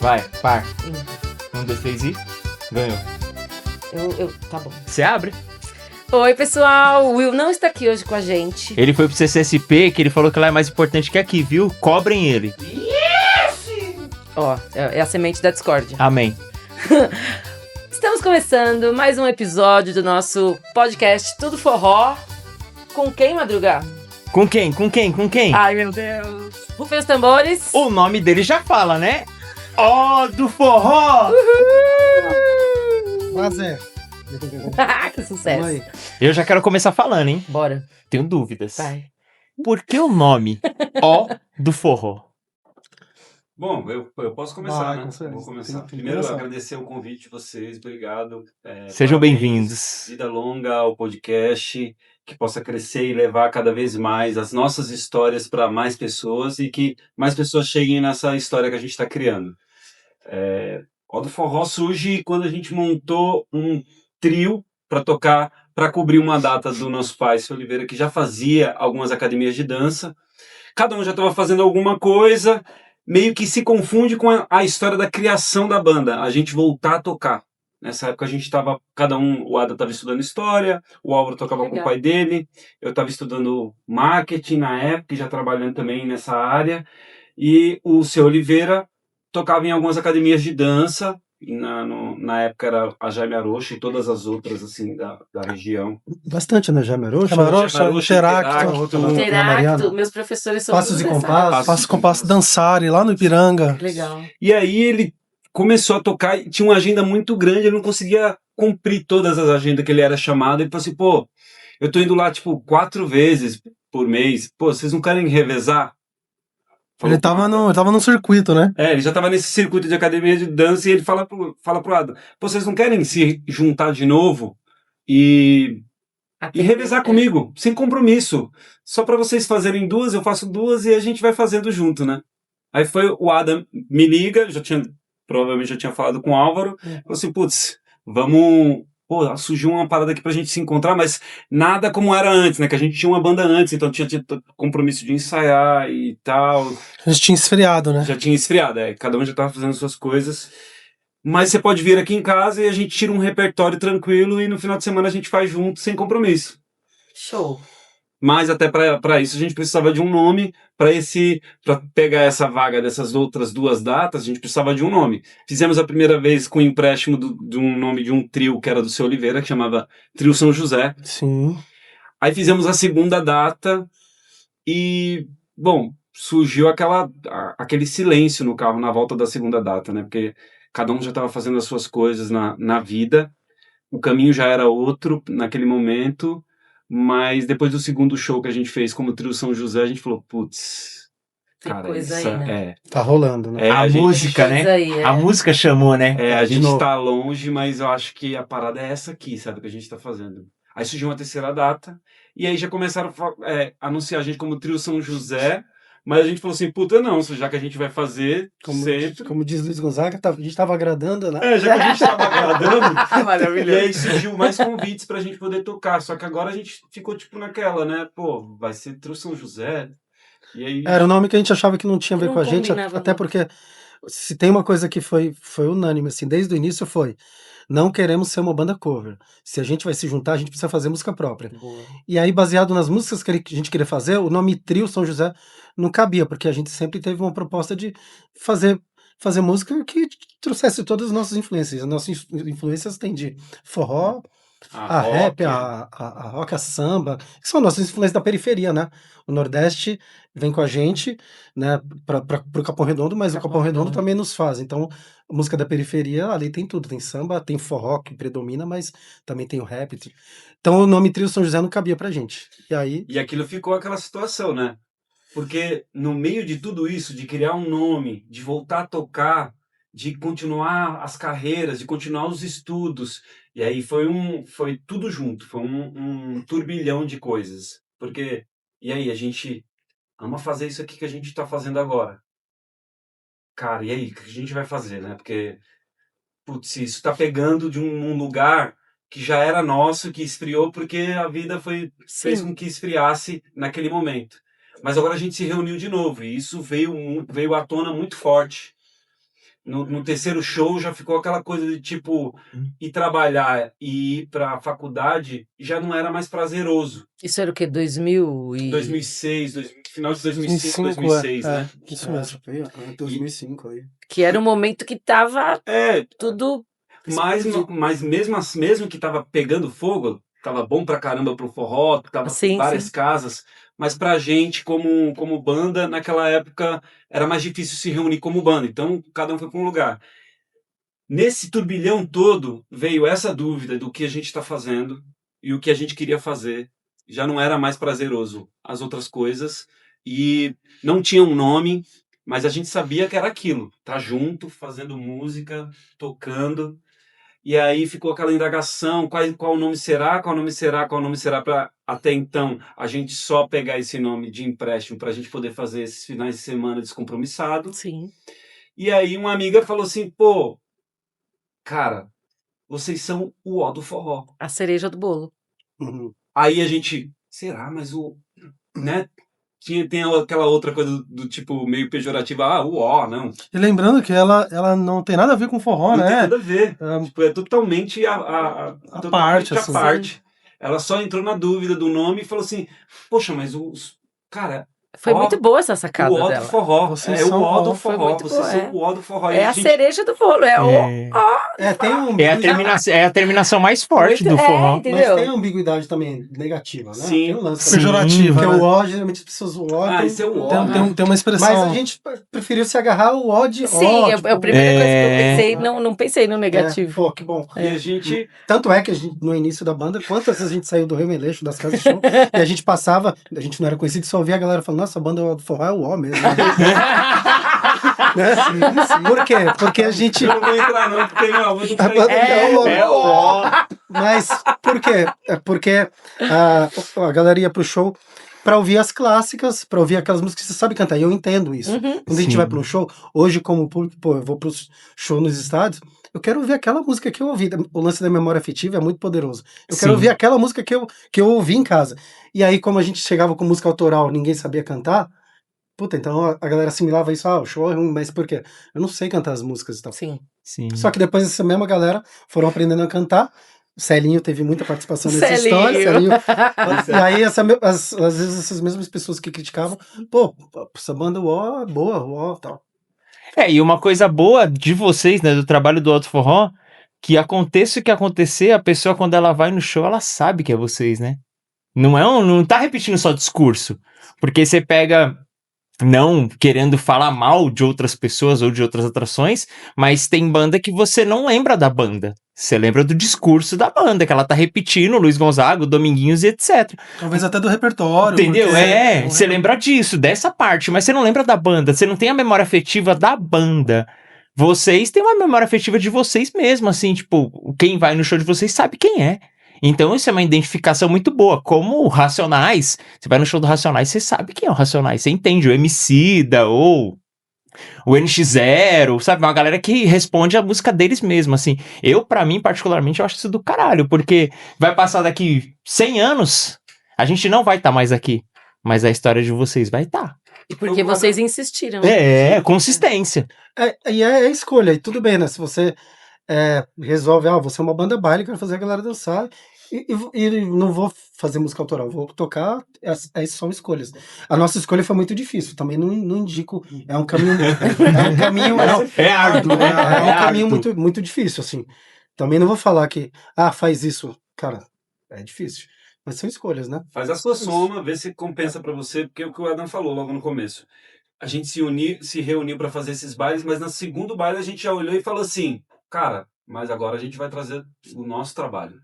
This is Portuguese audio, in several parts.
Vai, par. Hum. 1, 2, 3 e... Ganhou. Tá bom. Você abre? Oi, pessoal. O Will não está aqui hoje com a gente. Ele foi pro CCSP, que ele falou que lá é mais importante que aqui, viu? Cobrem ele. Ó, é a semente da discórdia. Amém. Estamos começando mais um episódio do nosso podcast Tudo Forró. Com quem, Madruga? Com quem? Com quem? Com quem? Ai, meu Deus. Rufem os tambores. O nome dele já fala, né? Ó, do forró! Mas é. Que sucesso. Oi. Eu já quero começar falando, hein? Bora. Tenho dúvidas. Vai. Por que o nome Ó do forró? Bom, eu posso começar, Vai, né? com certeza. Vou começar. Tem que Primeiro, começar. agradecer o convite de vocês, obrigado. Sejam Parabéns. bem-vindos. Vida longa ao podcast, que possa crescer e levar cada vez mais as nossas histórias para mais pessoas e que mais pessoas cheguem nessa história que a gente está criando. Ó do Forró surge quando a gente montou um trio para tocar, para cobrir uma data do nosso pai, seu Oliveira, que já fazia algumas academias de dança. Cada um já estava fazendo alguma coisa, meio que se confunde com a história da criação da banda, a gente voltar a tocar. Nessa época a gente estava, o Ada estava estudando história, o Álvaro tocava com o Legal. pai dele, eu estava estudando marketing na época, e já trabalhando também nessa área, e o seu Oliveira tocava em algumas academias de dança, e na época era a Jaime Arocha e todas as outras assim da região. Bastante, né? Jaime Arocha, Jaime Arocha, Interacto, Ana Interacto. Mariana. Meus professores são Passos e todos Compassos, Passos e Compassos Dançarem, lá no Ipiranga. Legal. E aí ele começou a tocar e tinha uma agenda muito grande, ele não conseguia cumprir todas as agendas que ele era chamado. Ele falou assim, pô, eu tô indo lá, 4 vezes por mês, pô, vocês não querem revezar? Ele tava no circuito, né? Ele já tava nesse circuito de academia de dança e ele fala pro Adam, pô, vocês não querem se juntar de novo e revezar comigo, sem compromisso. Só pra vocês fazerem 2, eu faço 2 e a gente vai fazendo junto, né? Aí foi o Adam, me liga, provavelmente já tinha falado com o Álvaro, falou assim, putz, vamos... Pô, surgiu uma parada aqui pra gente se encontrar, mas nada como era antes, né? Que a gente tinha uma banda antes, então tinha compromisso de ensaiar e tal. A gente tinha esfriado, né? Já tinha esfriado, cada um já tava fazendo suas coisas. Mas você pode vir aqui em casa e a gente tira um repertório tranquilo e no final de semana a gente faz junto, sem compromisso. Show. Mas até para isso a gente precisava de um nome para pegar essa vaga dessas outras 2 datas, a gente precisava de um nome. Fizemos a primeira vez com o empréstimo de um nome de um trio que era do seu Oliveira, que chamava Trio São José. Sim. Aí fizemos a segunda data e, bom, surgiu aquele silêncio no carro na volta da segunda data, né? Porque cada um já estava fazendo as suas coisas na vida, o caminho já era outro naquele momento, mas depois do segundo show que a gente fez como Trio São José, a gente falou, putz, Tem cara, coisa isso aí, né? Tá rolando, né? A música, né? Coisa aí, A música chamou, né? a de gente novo. tá longe, mas eu acho que a parada é essa aqui, sabe, que a gente tá fazendo. Aí surgiu uma terceira data, e aí já começaram a anunciar a gente como Trio São José, mas a gente falou assim, puta não, já que a gente vai fazer sempre... Como diz Luiz Gonzaga, a gente tava agradando, né? Já que a gente tava agradando, Maravilhoso. e aí surgiu mais convites pra gente poder tocar, só que agora a gente ficou naquela, né, pô, vai ser Trio São José, e aí... Era o nome que a gente achava que não tinha a ver Não com a gente, combinava até muito. porque se tem uma coisa que foi unânime, assim, desde o início não queremos ser uma banda cover. Se a gente vai se juntar, a gente precisa fazer música própria. Boa. E aí, baseado nas músicas que a gente queria fazer, o nome Trio São José não cabia, porque a gente sempre teve uma proposta de fazer música que trouxesse todas as nossas influências. As nossas influências têm de forró, a rap, a rock, a samba, que são nossas influências da periferia, né? O Nordeste vem com a gente, né, pro Capão Redondo, mas o Capão Redondo também nos faz. Então, a música da periferia, ali tem tudo. Tem samba, tem forró que predomina, mas também tem o rap. Então, o nome Trio São José não cabia pra gente. E aí... E aquilo ficou aquela situação, né? Porque no meio de tudo isso, de criar um nome, de voltar a tocar, de continuar as carreiras, de continuar os estudos, e aí foi tudo junto, foi um turbilhão de coisas. Porque, e aí, a gente ama fazer isso aqui que a gente tá fazendo agora. Cara, e aí, o que a gente vai fazer, né? Porque, putz, isso tá pegando de um lugar que já era nosso, que esfriou, porque a vida fez com que esfriasse naquele momento. Mas agora a gente se reuniu de novo, e isso veio à tona muito forte. no terceiro show já ficou aquela coisa de tipo, ir trabalhar e ir pra faculdade já não era mais prazeroso. Isso era o quê? 2000 2006, final de 2005, 2005, 2006, né? Isso mesmo. 2005 aí. Que era um momento que tava tudo... Mas mesmo que tava pegando fogo, tava bom pra caramba pro forró, tava várias casas, mas pra gente, como banda, naquela época era mais difícil se reunir como banda, então cada um foi pra um lugar. Nesse turbilhão todo, veio essa dúvida do que a gente tá fazendo e o que a gente queria fazer. Já não era mais prazeroso as outras coisas e não tinha um nome, mas a gente sabia que era aquilo, tá junto, fazendo música, tocando. E aí ficou aquela indagação, qual nome será, qual nome será, qual nome será, para até então a gente só pegar esse nome de empréstimo para a gente poder fazer esses finais de semana descompromissado. Sim. E aí uma amiga falou assim, pô, cara, vocês são o ó do forró. A cereja do bolo. Aí a gente, será, mas né? Tem aquela outra coisa do tipo meio pejorativa, o ó, não. E lembrando que ela não tem nada a ver com forró, Não né? tem nada a ver. Tipo, é totalmente a parte, assim. parte. Ela só entrou na dúvida do nome e falou assim, poxa, mas cara... Foi muito boa essa sacada o ó dela. do forró. Vocês É o são ó do ó, forró. Vocês são o ó do forró. É a cereja do bolo. É o ó. É a terminação mais forte do forró. Entendeu? Mas tem ambiguidade também negativa, né? Sim. Tem um lance Pejorativa, porque né? o ó, geralmente as pessoas o ó esse é o ó. tem uma expressão. Mas a gente preferiu se agarrar ao ó de ó. Sim, tipo, a primeira coisa que eu pensei, não pensei no negativo. Pô, que bom. E a gente... Tanto é que a gente, no início da banda, quantas vezes a gente saiu do Rio Meleixo, das casas de show, e a gente passava, a gente não era conhecido, só ouvia a galera falando, nossa, a banda do forró é o ó mesmo. Né? Por quê? Porque a gente... Eu não vou entrar não, porque É o ó. Mas por quê? É porque a galera ia pro show pra ouvir as clássicas, pra ouvir aquelas músicas que você sabe cantar, e eu entendo isso. Quando a gente vai pro show, hoje como público, pô, eu vou pro show nos estádios, eu quero ouvir aquela música que eu ouvi. O lance da memória afetiva é muito poderoso. Eu quero ouvir aquela música que eu ouvi em casa. E aí, como a gente chegava com música autoral, ninguém sabia cantar, puta, então a galera assimilava isso, o show é ruim, mas por quê? Eu não sei cantar as músicas e tal. Sim. Só que depois essa mesma galera foram aprendendo a cantar. O Celinho teve muita participação nessa história. Celinho. E aí, às vezes, essas mesmas pessoas que criticavam, pô, essa banda é boa, tal. E uma coisa boa de vocês, né, do trabalho do Alto Forró, que aconteça o que acontecer, a pessoa, quando ela vai no show, ela sabe que é vocês, né? Não tá repetindo só discurso. Porque você pega... não querendo falar mal de outras pessoas ou de outras atrações, mas tem banda que você não lembra da banda. Você lembra do discurso da banda, que ela tá repetindo, Luiz Gonzaga, Dominguinhos e etc. Talvez até do repertório. Entendeu? Você lembra disso, dessa parte, mas você não lembra da banda, você não tem a memória afetiva da banda. Vocês têm uma memória afetiva de vocês mesmo, assim, tipo, quem vai no show de vocês sabe quem é. Então isso é uma identificação muito boa, como o Racionais, você vai no show do Racionais, você sabe quem é o Racionais, você entende o Emicida ou o NX0, sabe, uma galera que responde a música deles mesmo, assim. Pra mim, particularmente, eu acho isso do caralho, porque vai passar daqui 100 anos, a gente não vai estar mais aqui, mas a história de vocês vai estar. E porque vocês insistiram. Consistência. E é escolha, e tudo bem, né, se você... resolve, você é uma banda baile, quero fazer a galera dançar e não vou fazer música autoral, vou tocar, são escolhas. A nossa escolha foi muito difícil, também não indico, é um caminho árduo, é um caminho muito, muito difícil, assim. Também não vou falar que, faz isso, cara, é difícil, mas são escolhas, né? Faz a sua soma, vê se compensa pra você, porque é o que o Adam falou logo no começo. A gente se reuniu pra fazer esses bailes, mas no segundo baile a gente já olhou e falou assim, cara, mas agora a gente vai trazer o nosso trabalho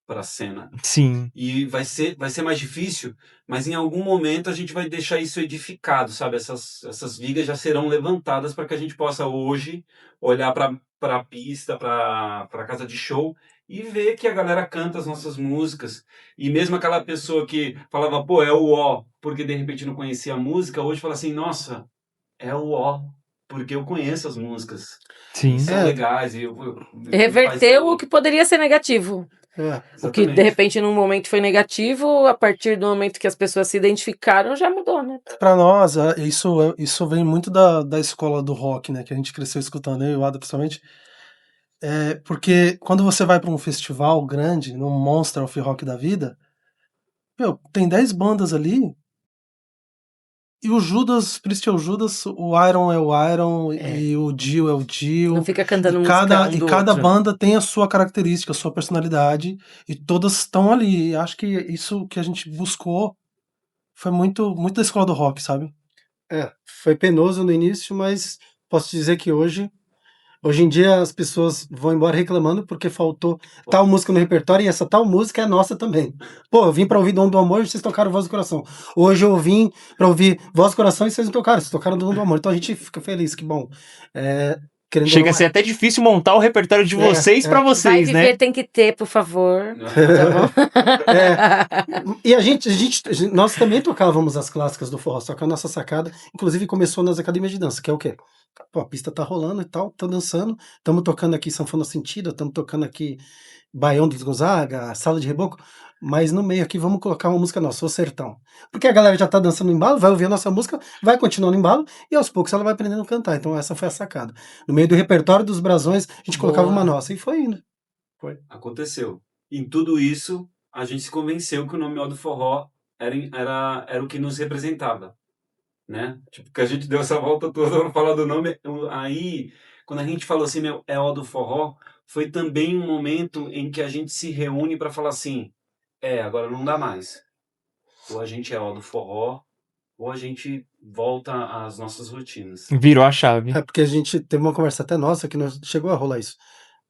pra cena. Sim. E vai ser mais difícil, mas em algum momento a gente vai deixar isso edificado, sabe? Essas vigas já serão levantadas para que a gente possa hoje olhar para a pista, para a casa de show e ver que a galera canta as nossas músicas. E mesmo aquela pessoa que falava, pô, é o ó, porque de repente não conhecia a música, hoje fala assim, nossa, é o ó. Porque eu conheço as músicas. Sim. São legais. Reverteu o que poderia ser negativo. O que, de repente, num momento foi negativo, a partir do momento que as pessoas se identificaram, já mudou, né? Pra nós, isso vem muito da escola do rock, né? Que a gente cresceu escutando, eu e o Ada principalmente. Porque quando você vai pra um festival grande, num Monster of Rock da vida, meu, tem 10 bandas ali, e o Judas Priest é o Judas, o Iron é o Iron, e o Dio é o Dio. Não fica cantando música E do cada outro. banda tem a sua característica, a sua personalidade, e todas estão ali. E acho que isso que a gente buscou foi muito, muito da escola do rock, sabe? Foi penoso no início, mas posso dizer que hoje em dia as pessoas vão embora reclamando porque faltou tal música no repertório e essa tal música é nossa também. Pô, eu vim pra ouvir Dom do Amor e vocês tocaram Voz do Coração. Hoje eu vim pra ouvir Voz do Coração e vocês não tocaram, vocês tocaram Dom do Amor. Então a gente fica feliz, que bom. Querendo ou Chega não, a ser até difícil montar o repertório de vocês pra Vai vocês, viver, né? tem que ter, por favor. Tá bom? E nós também tocávamos as clássicas do forró, só que a nossa sacada, inclusive, começou nas academias de dança, que é o quê? Pô, a pista tá rolando e tal, tô dançando, estamos tocando aqui Sanfona Sentida, estamos tocando aqui Baião dos Gonzaga, Sala de Reboco, mas no meio aqui vamos colocar uma música nossa, O Sertão. Porque a galera já tá dançando no embalo, vai ouvir a nossa música, vai continuar no embalo, e aos poucos ela vai aprendendo a cantar. Então essa foi a sacada. No meio do repertório dos brasões, a gente colocava Boa. uma nossa, e foi indo. Aconteceu. Em tudo isso, a gente se convenceu que o nome Ó do Forró era o que nos representava, né? Tipo, que a gente deu essa volta toda para falar do nome. Aí, quando a gente falou assim, meu, é Ó do Forró, foi também um momento em que a gente se reúne para falar assim, agora não dá mais. Ou a gente é Ó do Forró, ou a gente volta às nossas rotinas. Virou a chave. É porque a gente teve uma conversa até nossa que chegou a rolar isso.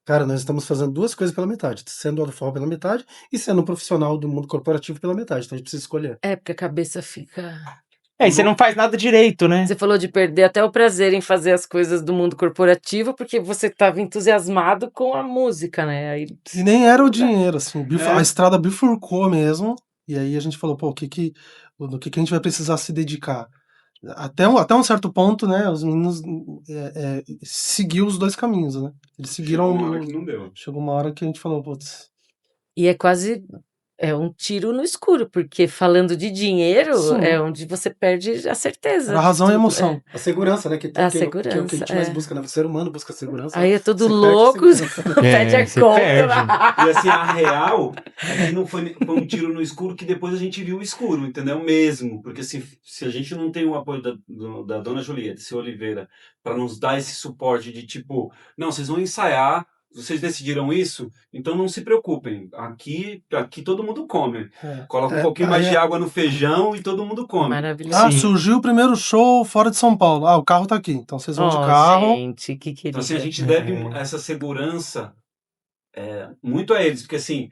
Cara, nós estamos fazendo duas coisas pela metade, sendo do forró pela metade e sendo um profissional do mundo corporativo pela metade. Então a gente precisa escolher. Porque a cabeça fica... E você não faz nada direito, né? Você falou de perder até o prazer em fazer as coisas do mundo corporativo, porque você estava entusiasmado com a música, né? Aí... E nem era o dinheiro, assim. A estrada bifurcou mesmo. E aí a gente falou, pô, no que a gente vai precisar se dedicar? Até um certo ponto, né? Os meninos seguiu os dois caminhos, né? Eles seguiram. Chegou uma hora que não deu. Chegou uma hora que a gente falou, putz. E é quase um tiro no escuro, porque falando de dinheiro, Sim. é onde você perde a certeza. A razão e a emoção. A segurança, né? Que A que é o que a segurança, gente mais busca, né? O ser humano busca segurança. Aí é tudo Você perde louco, segurança. perde a você conta. perde. E assim, a real é que não foi um tiro no escuro que depois a gente viu o escuro, entendeu? Mesmo. Porque assim, se a gente não tem o apoio da dona Julieta, seu Oliveira, para nos dar esse suporte de tipo, não, vocês vão ensaiar, vocês decidiram isso, então não se preocupem. Aqui todo mundo come. Coloca um pouquinho mais de água no feijão e todo mundo come. Maravilhoso. Surgiu o primeiro show fora de São Paulo. O carro tá aqui. Então vocês vão de Oh, carro. gente, que querido. Então assim, a gente deve essa segurança muito a eles, porque assim,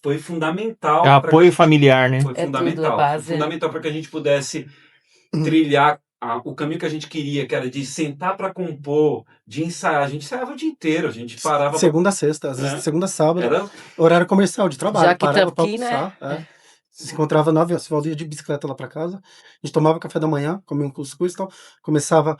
foi fundamental. É apoio familiar, né? Foi É tudo a fundamental. base, Foi fundamental para que a gente pudesse trilhar o caminho que a gente queria, que era de sentar para compor, de ensaiar. A gente ensaiava o dia inteiro, a gente parava. Segunda a sexta, às vezes segunda a sábado. Era Horário comercial de trabalho. Já que parava tá pra aqui, almoçar. né? Se encontrava 9 horas, ia de bicicleta lá pra casa. A gente tomava café da manhã, comia um cuscuz e tal. Começava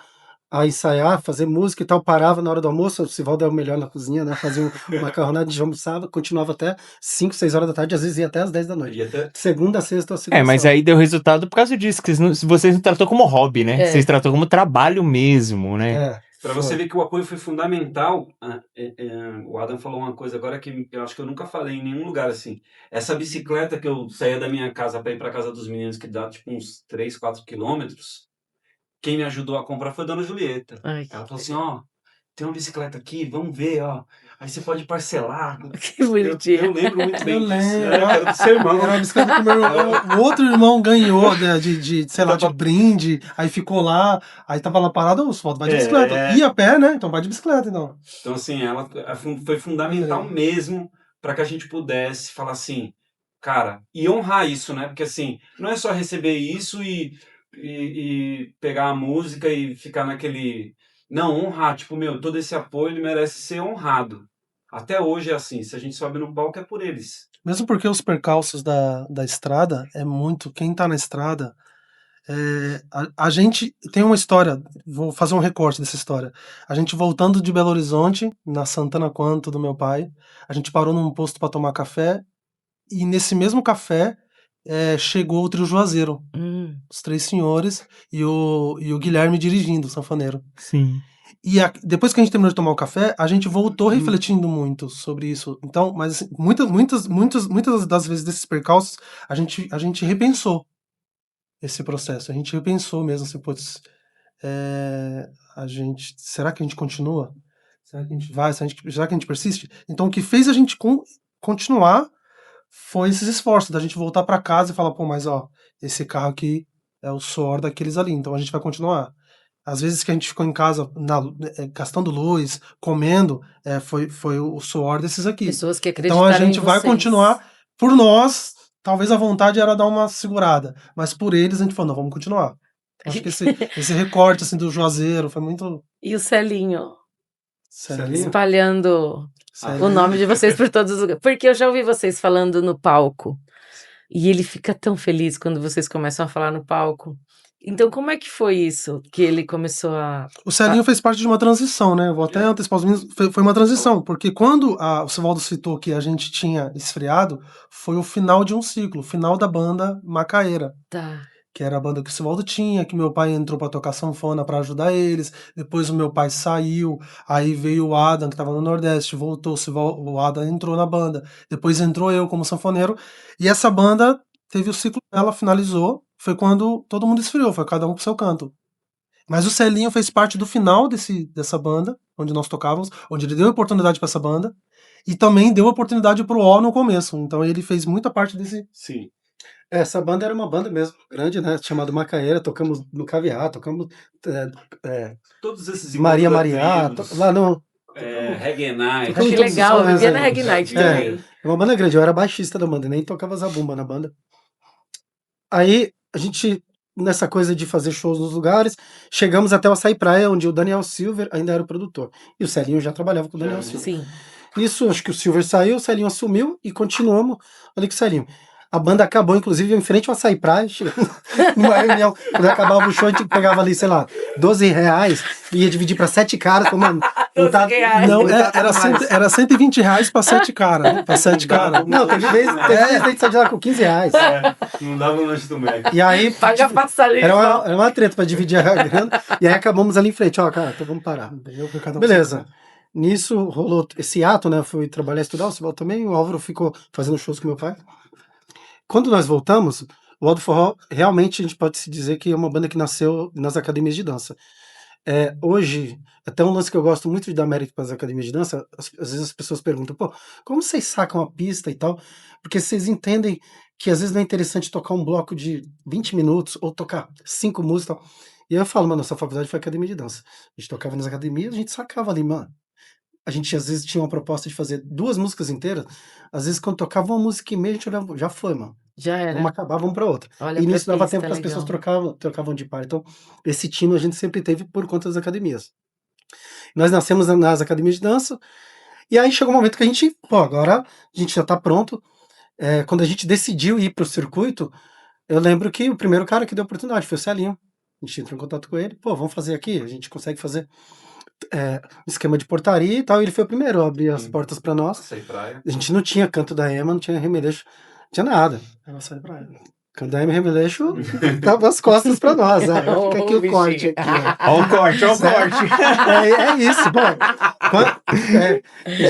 a ensaiar, fazer música e tal. Parava na hora do almoço. O Sivaldo era o melhor na cozinha, né? Fazia uma macarronada, de almoçava, continuava até 5, 6 horas da tarde. Às vezes ia até às 10 da noite. Segunda a sexta, segunda. Mas aí deu resultado por causa disso, que vocês não tratou como hobby, né? Vocês tratou como trabalho mesmo, né? Para você ver que o apoio foi fundamental. O Adam falou uma coisa agora que eu acho que eu nunca falei em nenhum lugar assim. Essa bicicleta que eu saía da minha casa para ir para casa dos meninos, que dá tipo uns 3, 4 quilômetros, quem me ajudou a comprar foi a dona Julieta. Ai, Ela falou assim, tem uma bicicleta aqui, vamos ver, ó. Aí você pode parcelar. que bonitinho. Eu lembro muito bem Eu disso. lembro. Era do seu irmão. Era uma bicicleta que o outro irmão ganhou, né, sei lá, de brinde, aí ficou lá, aí tava lá parado, o Oswaldo vai de bicicleta. Ia a pé, né? Então vai de bicicleta, então. Então, assim, ela foi fundamental mesmo para que a gente pudesse falar assim, cara, e honrar isso, né? Porque, assim, não é só receber isso e pegar a música e ficar naquele... Não, honrar, tipo, todo esse apoio, ele merece ser honrado. Até hoje é assim, se a gente sobe no palco é por eles. Mesmo porque os percalços da estrada é muito... Quem tá na estrada A gente tem uma história, vou fazer um recorte dessa história. A gente voltando de Belo Horizonte, na Santana Quanto do meu pai, a gente parou num posto para tomar café, e nesse mesmo café chegou o trio Juazeiro, os 3 senhores e o Guilherme dirigindo, o sanfoneiro. Sim. E depois que a gente terminou de tomar o café, a gente voltou refletindo muito sobre isso. Então, mas assim, muitas das vezes desses percalços, a gente repensou esse processo. A gente repensou mesmo, assim, putz, será que a gente continua? Será que a gente vai? Será que a gente persiste? Então, o que fez a gente continuar foi esses esforços da gente voltar para casa e falar, pô, mas ó, esse carro aqui é o suor daqueles ali, então a gente vai continuar. Às vezes que a gente ficou em casa gastando luz, comendo, foi o suor desses aqui. Pessoas que Então a acreditaram em gente vai vocês. continuar. Por nós, talvez a vontade era dar uma segurada, mas por eles a gente falou, não, vamos continuar. Acho que esse recorte assim, do Juazeiro foi muito... E o Celinho? Celinho? Espalhando Sério. o nome de vocês por todos os lugares. Porque eu já ouvi vocês falando no palco. E ele fica tão feliz quando vocês começam a falar no palco. Então, como é que foi isso? Que ele começou a... O Celinho fez parte de uma transição, né? Eu vou até antecipar os meninos. Foi uma transição, porque quando o Sivaldo citou que a gente tinha esfriado, foi o final de um ciclo, o final da banda Macaeira. Tá. Que era a banda que o Sivaldo tinha, que meu pai entrou pra tocar sanfona pra ajudar eles. Depois o meu pai saiu, aí veio o Adam, que tava no Nordeste, voltou, o Adam entrou na banda. Depois entrou eu como sanfoneiro. E essa banda teve o ciclo dela, finalizou. Foi quando todo mundo esfriou, foi cada um pro seu canto. Mas o Celinho fez parte do final dessa banda, onde nós tocávamos, onde ele deu oportunidade pra essa banda. E também deu oportunidade pro O no começo. Então ele fez muita parte desse... Sim. Essa banda era uma banda mesmo, grande, né? Chamada Macaeira, tocamos no Caviar, tocamos Todos esses Maria encontros Mariá, ativos, lá no. Reggae Night. Tocamos Que todos os legal, rolês, vivia na né? Reg Night É, também. é uma banda grande, eu era baixista da banda, nem tocava zabumba na banda. Aí a gente, nessa coisa de fazer shows nos lugares, chegamos até o Açaí Praia, onde o Daniel Silver ainda era o produtor. E o Celinho já trabalhava com o Daniel Silver. Sim. Nisso, acho que o Silver saiu, o Celinho assumiu e continuamos ali com o Celinho. A banda acabou, inclusive, em frente ao Açaí Praia, chegando numa reunião. Quando acabava o show, a gente pegava ali, sei lá, R$12, ia dividir pra 7 caras, falou, mano, não tá... R$12. Não, não tá mais. era R$120 pra 7 caras. Pra 7 caras. Não, teve vez que a gente saiu de lá com R$15. Não dava um lanche do Mac. E aí, Paga a passagem. era uma treta pra dividir a grana. E aí acabamos ali em frente, ó, cara, então vamos parar. Beleza. Nisso rolou esse ato, né? Eu fui trabalhar, estudar, o Sivaldo também, o Álvaro ficou fazendo shows com meu pai. Quando nós voltamos, o Aldo Forró, realmente a gente pode se dizer que é uma banda que nasceu nas academias de dança. Hoje, até um lance que eu gosto muito de dar mérito para as academias de dança, às vezes as pessoas perguntam, pô, como vocês sacam a pista e tal? Porque vocês entendem que às vezes não é interessante tocar um bloco de 20 minutos ou tocar 5 músicas e tal. E aí eu falo, mano, nossa faculdade foi academia de dança. A gente tocava nas academias, a gente sacava ali, mano. A gente às vezes tinha uma proposta de fazer 2 músicas inteiras, às vezes quando tocava uma música e meia, a gente olhava, já foi, mano. Já era. Vamos acabar, vamos pra outra. Olha E pra nisso dava pista, tempo que as pessoas legal. trocavam de par. Então, esse time a gente sempre teve por conta das academias. Nós nascemos nas academias de dança, e aí chegou um momento que a gente, pô, agora a gente já tá pronto. Quando a gente decidiu ir pro circuito, eu lembro que o primeiro cara que deu oportunidade foi o Celinho. A gente entrou em contato com ele, pô, vamos fazer aqui, a gente consegue fazer um esquema de portaria e tal, e ele foi o primeiro a abrir as portas pra nós. Açaí Praia. A gente não tinha Canto da Ema, não tinha Remeleixo, não tinha nada. Era Açaí Praia. Canto da Ema e Remeleixo dava as costas pra nós. Fica aqui o bichinho. corte. Aqui, ó. Ó o corte, ó o corte. É isso, bom.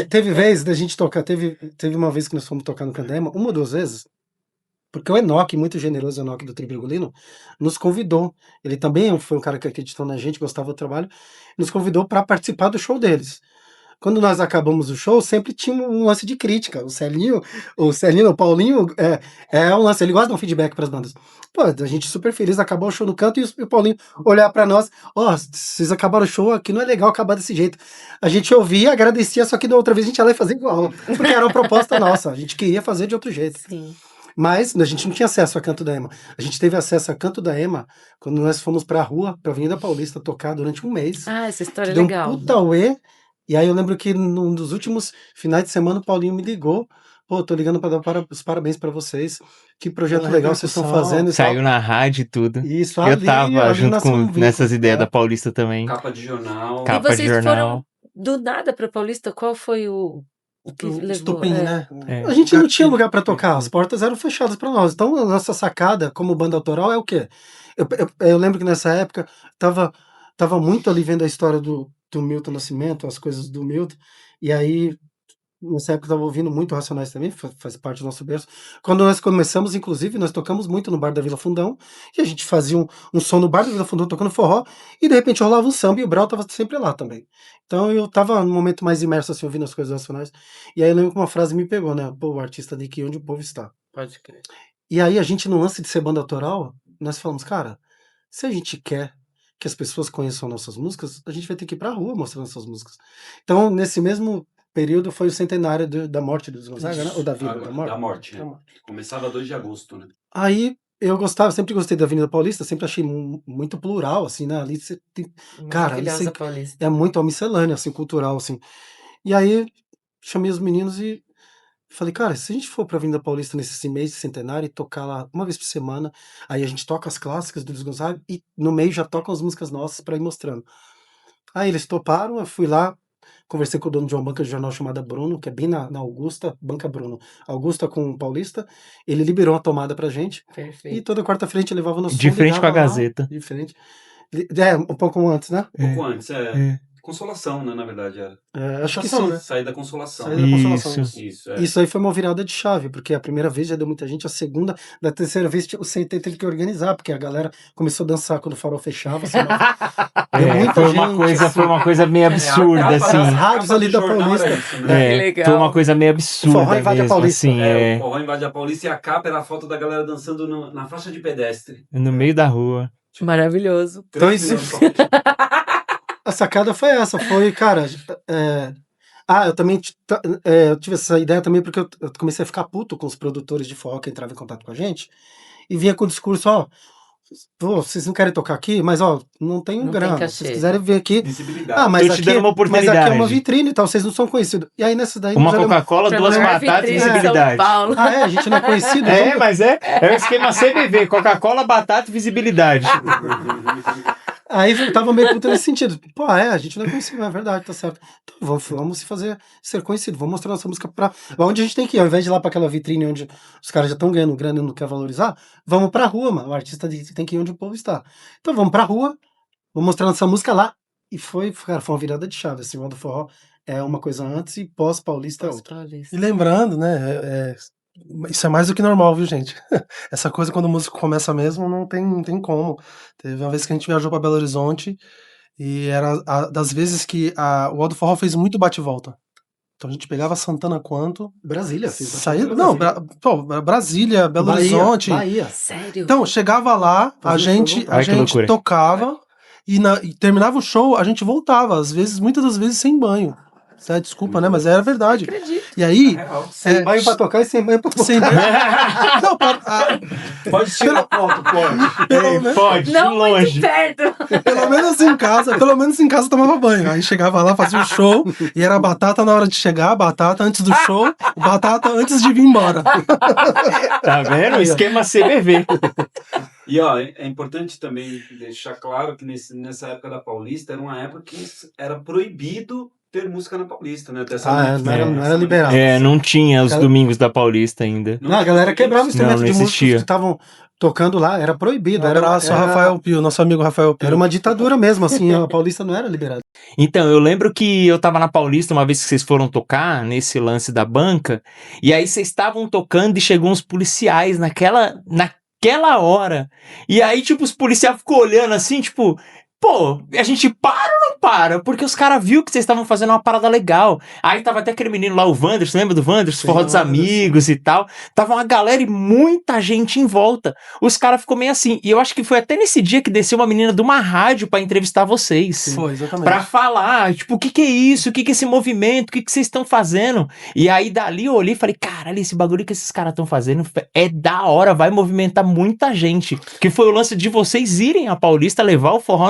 Teve vez da gente tocar, teve uma vez que nós fomos tocar no Canto da Ema, 1 ou 2 vezes, porque o Enoque, muito generoso, o Enoque do Tribrigolino, nos convidou. Ele também foi um cara que acreditou na gente, gostava do trabalho, nos convidou para participar do show deles. Quando nós acabamos o show, sempre tinha um lance de crítica. O Paulinho, é um lance, ele gosta de um feedback para as bandas. Pô, a gente super feliz, acabou o show no canto, e o Paulinho olhar para nós, vocês acabaram o show, aqui não é legal acabar desse jeito. A gente ouvia, agradecia, só que da outra vez a gente ia lá e fazia igual, porque era uma proposta nossa, a gente queria fazer de outro jeito. Sim. Mas a gente não tinha acesso a Canto da Ema. A gente teve acesso a Canto da Ema quando nós fomos pra rua, pra Avenida Paulista, tocar durante um mês. Ah, essa história é Deu legal. um puta uê. E aí eu lembro que num dos últimos finais de semana o Paulinho me ligou, pô, tô ligando pra dar os parabéns pra vocês. Que projeto Pela legal vocês estão repercussão. fazendo e tal. Saiu na rádio e tudo. Isso, Eu tava junto nasceu com um vínculo, nessas ideias da né? Paulista também. Capa de jornal. Capa de vocês jornal. do nada pra Paulista, qual foi o que O levou? estupim, né? É. A gente não tinha Gatilho. lugar pra tocar, as portas eram fechadas pra nós. Então a nossa sacada como banda autoral é o quê? Eu lembro que nessa época tava muito ali vendo a história do Milton Nascimento, as coisas do Milton, e aí nessa época eu tava ouvindo muito Racionais também, faz parte do nosso berço. Quando nós começamos, inclusive, nós tocamos muito no Bar da Vila Fundão, e a gente fazia um som no Bar da Vila Fundão tocando forró, e de repente rolava um samba, e o Brau tava sempre lá também. Então eu tava num momento mais imerso, assim, ouvindo as coisas nacionais, e aí eu lembro que uma frase me pegou, né? Pô, o artista de que onde o povo está. Pode crer. E aí a gente, no lance de ser banda autoral, nós falamos, cara, se a gente quer que as pessoas conheçam nossas músicas, a gente vai ter que ir pra rua mostrar nossas músicas. Então, nesse mesmo período, foi o centenário da morte dos Gonzaga, né? Ou da vida, Agora, da morte. né? Começava 2 de agosto, né? Aí eu sempre gostei da Avenida Paulista, sempre achei muito plural, assim, né? Ali você tem. Cara, ali Maravilhosa você Paulista. é muito uma miscelânea, assim, cultural, assim. E aí chamei os meninos e falei, cara, se a gente for pra Avenida Paulista nesse mês de centenário e tocar lá uma vez por semana, aí a gente toca as clássicas do Luiz Gonzaga e no meio já tocam as músicas nossas pra ir mostrando. Aí eles toparam, eu fui lá, conversei com o dono de uma banca de jornal chamada Bruno, que é bem na Augusta, Banca Bruno. Augusta com Paulista, ele liberou a tomada pra gente e Perfeito. toda quarta-feira a gente levava no som, De frente com a ligava lá, Gazeta. de frente. É, um pouco antes, né? Um pouco antes, É. Consolação, né, na verdade, era. Acho que Consolação, sim. né? Sair da Consolação. Saída da Consolação. Isso. Isso, é. Isso aí foi uma virada de chave, porque a primeira vez já deu muita gente, a segunda, da terceira vez o CT teve que organizar, porque a galera começou a dançar quando o farol fechava. Assim, deu muita Foi uma coisa meio absurda, a capa assim. das rádios capa ali do da jornal Paulista. era isso, né? É, Que legal. foi uma coisa meio absurda Forró invade a mesmo, Paulista. assim, O forró invade a Paulista e a capa era a foto da galera dançando na faixa de pedestre. no meio da rua. Maravilhoso. Então 3 isso- milhões de Paulista. A sacada foi essa, cara. Eu também eu tive essa ideia também porque eu comecei a ficar puto com os produtores de forró que entravam em contato com a gente e vinha com o discurso, pô, vocês não querem tocar aqui, mas não tem Não tem grana. Se cachê. vocês quiserem vir aqui. Visibilidade. Mas Tô te aqui, dando uma mas aqui é oportunidade. uma vitrine e tal, vocês não são conhecidos. E aí nessa daí Uma nós olhamos- Coca-Cola, Pra duas maior batatas e vitrine de São visibilidade. Paulo. a gente não é conhecido. É, vamos- mas é o esquema CBV, Coca-Cola, batata e visibilidade. Aí eu tava meio puto nesse sentido. Pô, a gente não é conhecido, é verdade, tá certo. Então vamos se fazer ser conhecido, vamos mostrar nossa música pra onde a gente tem que ir. Ao invés de ir lá pra aquela vitrine onde os caras já estão ganhando grana e não quer valorizar, vamos pra rua, mano. O artista tem que ir onde o povo está. Então vamos pra rua, vamos mostrar nossa música lá. E foi uma virada de chave. Assim, o do forró é uma coisa antes e pós-paulista é outra. Paulista. E lembrando, né? Isso é mais do que normal, viu, gente? Essa coisa quando o músico começa mesmo, não tem como. Teve uma vez que a gente viajou pra Belo Horizonte e era das vezes que o Aldo Forró fez muito bate-volta. Então a gente pegava Santana quanto, Brasília, saía, não, Brasília, Belo Bahia, Horizonte. Bahia. Sério? Então, chegava lá, a Fazia gente, show, a Ai, que gente loucura. tocava e terminava o show, a gente voltava, às vezes, muitas das vezes sem banho. Desculpa, né? Mas era verdade. Acredito. E aí, Real. Sem banho pra tocar e sem banho pra tocar. sem banho. Não, Pode tirar foto, pode. Pode, de Não longe. muito perto. pelo menos em casa tomava banho. Aí chegava lá, fazia o show e era batata na hora de chegar, batata antes do show, batata antes de vir embora. Tá vendo? Esquema CBV. E ó, é importante também deixar claro que nessa época da Paulista era uma época que era proibido ter música na Paulista, né? Ter essa Não era liberado. É, não tinha os Cara- domingos da Paulista ainda. Não, a galera quebrava o instrumento Não de músicos existia. que estavam tocando lá, era proibido. Um abraço a Rafael Pio, nosso amigo Rafael Pio. Era uma ditadura mesmo, assim, a Paulista não era liberada. Então, eu lembro que eu tava na Paulista uma vez que vocês foram tocar nesse lance da banca, e aí vocês estavam tocando e chegou uns policiais naquela hora. E aí, tipo, os policiais ficou olhando assim, tipo, pô, a gente para ou não para? Porque os caras viram que vocês estavam fazendo uma parada legal. Aí tava até aquele menino lá, o Wanderson, lembra do Wanderson? Sim, Forró dos o Wanderson. Amigos e tal. Tava uma galera e muita gente em volta. Os caras ficou meio assim. E eu acho que foi até nesse dia que desceu uma menina de uma rádio pra entrevistar vocês. Foi, exatamente. Pra falar, tipo, o que é isso? O que é esse movimento? O que vocês estão fazendo? E aí dali eu olhei e falei, caralho, esse bagulho que esses caras estão fazendo é da hora, vai movimentar muita gente. Que foi o lance de vocês irem a Paulista levar o forró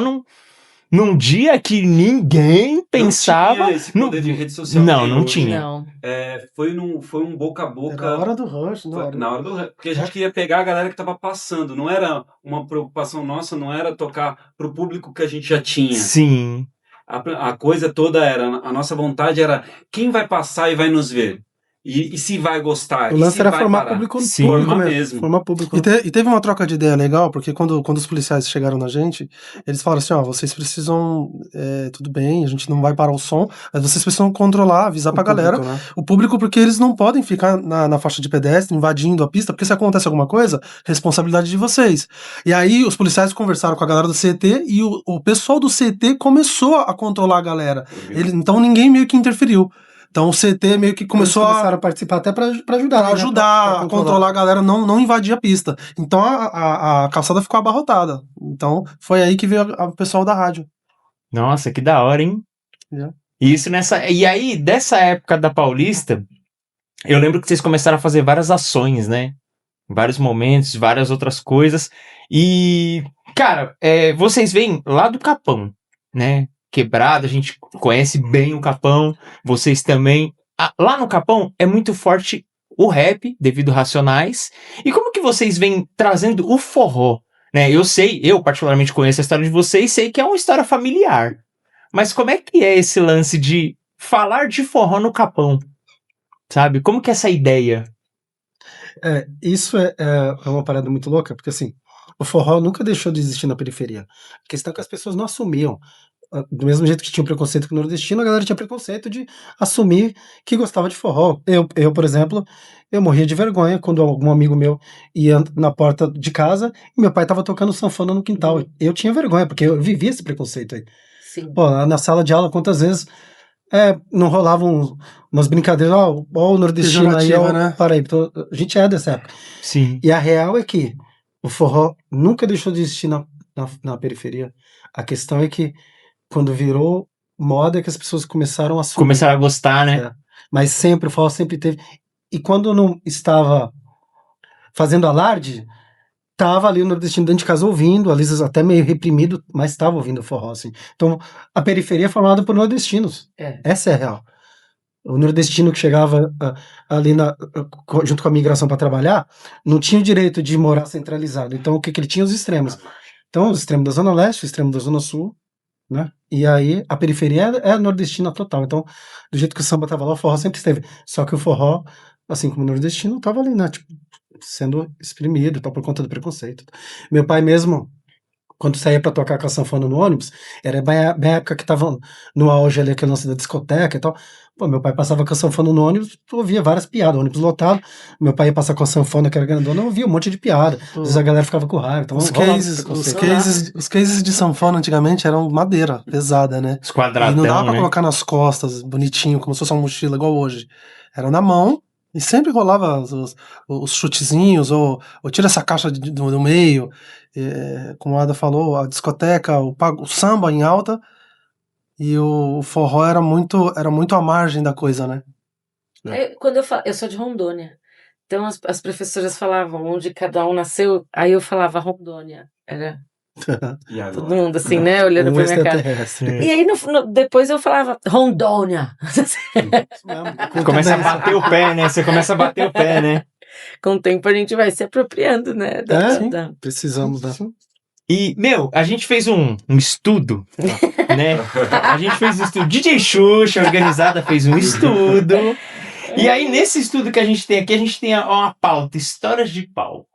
num dia que ninguém pensava. Não tinha esse poder de rede social. Não, que tem não hoje. tinha. Não. Foi um boca a Era a boca. hora do rush, não era? Na hora do porque a gente queria pegar a galera que tava passando, não era uma preocupação nossa, não era tocar pro público que a gente já tinha. Sim. A coisa toda era, a nossa vontade era quem vai passar e vai nos ver. E se vai gostar. O e lance se era vai formar parar. público, Sim. público Formar mesmo. mesmo. Formar público. E teve uma troca de ideia legal, porque quando os policiais chegaram na gente, eles falaram assim, ó, vocês precisam, tudo bem, a gente não vai parar o som, mas vocês precisam controlar, avisar O pra galera, público, né? o público, porque eles não podem ficar na faixa de pedestre, invadindo a pista, porque se acontece alguma coisa, responsabilidade de vocês. E aí os policiais conversaram com a galera do CT e o pessoal do CT começou a controlar a galera. Então ninguém meio que interferiu. Então o CT meio que começou Eles começaram a participar até pra ajudar. pra né? ajudar Pra a controlar a galera, não invadir a pista. Então a calçada ficou abarrotada. Então foi aí que veio o pessoal da rádio. Nossa, que da hora, hein? É. E aí, dessa época da Paulista, eu lembro que vocês começaram a fazer várias ações, né? Vários momentos, várias outras coisas. E, cara, vocês vêm lá do Capão, né? Quebrada, a gente conhece bem o Capão, vocês também. Lá no Capão é muito forte o rap, devido a Racionais. E como que vocês vêm trazendo o forró? Né? Eu particularmente conheço a história de vocês, sei que é uma história familiar. Mas como é que é esse lance de falar de forró no Capão? Sabe? Como que é essa ideia? Isso é uma parada muito louca, porque assim, o forró nunca deixou de existir na periferia. A questão é que as pessoas não assumiam. Do mesmo jeito que tinha preconceito com o nordestino, a galera tinha preconceito de assumir que gostava de forró. Eu, por exemplo, eu morria de vergonha quando algum amigo meu ia na porta de casa e meu pai tava tocando sanfona no quintal. Eu tinha vergonha, porque eu vivia esse preconceito aí. Sim. Pô, na sala de aula, quantas vezes não rolavam umas brincadeiras, ó o nordestino aí, Pejorativa, ó, né? para aí. Então, a gente é dessa época. Sim. E a real é que o forró nunca deixou de existir na periferia. A questão é que quando virou moda é que as pessoas começaram a assumir. Começaram a gostar, né? Mas sempre, o forró sempre teve. E quando não estava fazendo alarde, tava ali o nordestino dentro de casa ouvindo, às vezes até meio reprimido, mas estava ouvindo o forró, assim. Então, a periferia é formada por nordestinos. Essa é a real. O nordestino que chegava ali junto com a migração para trabalhar, não tinha o direito de morar centralizado. Então, o que ele tinha? Os extremos. Então, os extremos da Zona Leste, o extremo da Zona Sul, né? E aí, a periferia é nordestina total. Então, do jeito que o samba tava lá, o forró sempre esteve. Só que o forró, assim como o nordestino, tava ali, né? Tipo, sendo exprimido, tal, por conta do preconceito. Meu pai mesmo, quando saía pra tocar com a sanfona no ônibus, era bem a época que tava no auge ali, aquele lance da discoteca e tal. Pô, meu pai passava com a sanfona no ônibus, tu ouvia várias piadas, ônibus lotado. Meu pai ia passar com a sanfona, que era grandona, eu ouvia um monte de piada. Às vezes a galera ficava com raiva. Então Os rolava esse cases, preconceito. os cases de sanfona antigamente eram madeira pesada, né? Os E quadradão, não dava pra né? colocar nas costas, bonitinho, como se fosse uma mochila, igual hoje. Era na mão, e sempre rolava os chutezinhos, ou tira essa caixa do meio. Como a Ada falou, a discoteca, o samba em alta, e o forró era muito à margem da coisa, né? Quando eu sou de Rondônia. Então as professoras falavam onde cada um nasceu, aí eu falava Rondônia. Era E agora? todo mundo assim, né? Olhando Um pra minha cara. extraterrestre. E aí depois eu falava Rondônia. Começa a bater o pé, né? Você começa a bater o pé, né? Com o tempo a gente vai se apropriando, né? Sim. Precisamos, né? E, a gente fez um estudo, né? A gente fez um estudo. DJ Xuxa, organizada, fez um estudo. E aí, nesse estudo que a gente tem aqui, a gente tem uma pauta, histórias de palco.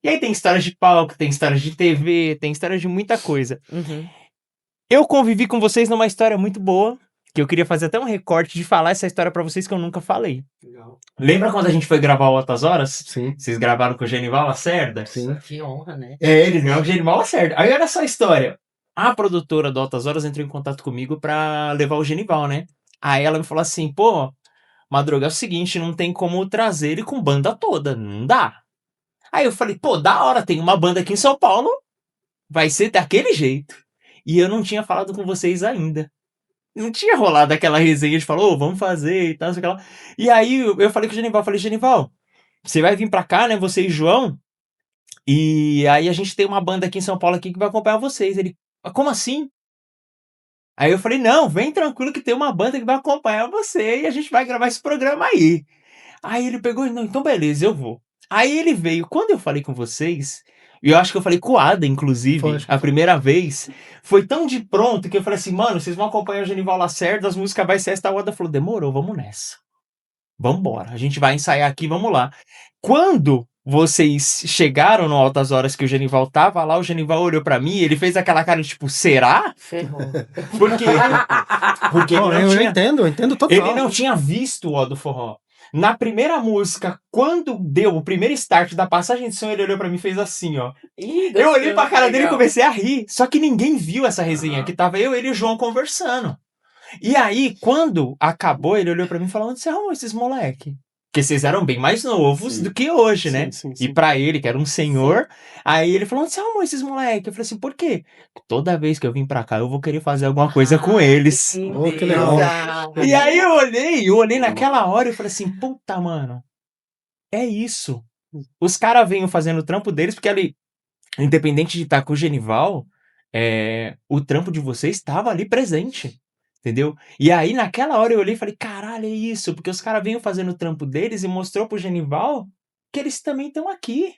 E aí tem histórias de palco, tem histórias de TV, tem histórias de muita coisa. Uhum. Eu convivi com vocês numa história muito boa, que eu queria fazer até um recorte de falar essa história pra vocês que eu nunca falei. Legal. Lembra quando a gente foi gravar o Altas Horas? Sim. Vocês gravaram com o Genival Lacerda? Sim. Que honra, né? Eles gravaram com o Genival Lacerda. Aí olha só a história. A produtora do Altas Horas entrou em contato comigo pra levar o Genival, né? Aí ela me falou assim, pô, Madruga, é o seguinte, não tem como trazer ele com banda toda, não dá. Aí eu falei, pô, da hora, tem uma banda aqui em São Paulo, vai ser daquele jeito. E eu não tinha falado com vocês ainda. Não tinha rolado aquela resenha de falar, vamos fazer e tal, sei lá. E aí eu falei com o Genival, Genival, você vai vir pra cá, né, você e João, e aí a gente tem uma banda aqui em São Paulo aqui que vai acompanhar vocês. Ele, como assim? Aí eu falei, não, vem tranquilo que tem uma banda que vai acompanhar você e a gente vai gravar esse programa aí. Aí ele pegou e, não, então beleza, eu vou. Aí ele veio. Quando eu falei com vocês, e eu acho que eu falei com o Ada, Foi, inclusive, acho que a foi. primeira vez, foi tão de pronto que eu falei assim, mano, vocês vão acompanhar o Genival Lacerda, as músicas vai ser essa. O Ada falou, demorou, vamos nessa. Vambora, a gente vai ensaiar aqui, vamos lá. Quando vocês chegaram no Altas Horas que o Genival tava lá, o Genival olhou pra mim, ele fez aquela cara de tipo, será? Ferrou. Porque Bom, ele não eu tinha... entendo Ele total. não tinha visto o Ó do Forró. Na primeira música, quando deu o primeiro start da passagem de som, ele olhou pra mim e fez assim, ó. Ih, Eu olhei pra cara dele e legal. comecei a rir. Só que ninguém viu essa resenha, que tava eu, ele e o João conversando. E aí, quando acabou, ele olhou pra mim e falou, onde você arrumou esses moleque? Porque vocês eram bem mais novos Sim. do que hoje, né? Sim, sim, E sim. pra ele, que era um senhor, aí ele falou, onde você arrumou esses moleque? Eu falei assim, por quê? Toda vez que eu vim pra cá, eu vou querer fazer alguma coisa com eles. Que Oh, que legal. lindeza. E aí eu olhei naquela hora e falei assim, puta, mano, é isso. Os caras vêm fazendo o trampo deles, porque ali, independente de estar com o Genival, o trampo de vocês estava ali presente. Entendeu? E aí, naquela hora, eu olhei e falei, caralho, é isso, porque os caras vêm fazendo o trampo deles e mostrou pro Genival que eles também estão aqui.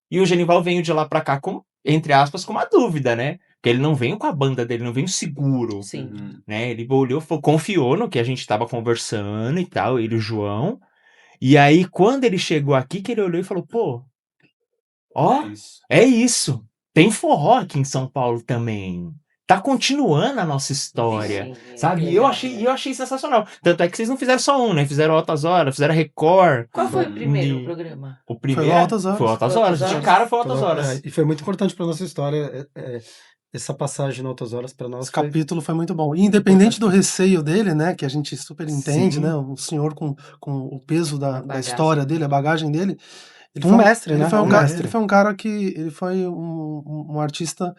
E o Genival veio de lá pra cá com, entre aspas, com uma dúvida, né? Porque ele não veio com a banda dele, não veio seguro. Sim. Né? Ele olhou, confiou no que a gente tava conversando e tal, ele e o João. E aí, quando ele chegou aqui, que ele olhou e falou, pô, ó, Isso. é isso. Tem forró aqui em São Paulo também. Tá continuando a nossa história. Sim, Sabe? que E eu legal. achei sensacional. Tanto é que vocês não fizeram só um, né? Fizeram Altas Horas, fizeram Record. Qual foi o primeiro De- programa? O primeiro. Foi o Altas Horas. Foi Altas Foi Horas. Altas De Horas? cara foi Altas Horas. E foi muito importante para nossa história. Essa passagem no Altas Horas para nós Esse foi. capítulo foi muito bom. E independente do receio dele, né, que a gente super entende, Sim. né, um senhor com o peso da bagagem. história dele, a bagagem dele, ele Um foi mestre, ele né? foi Um cara, mestre. ele foi um cara que ele foi um artista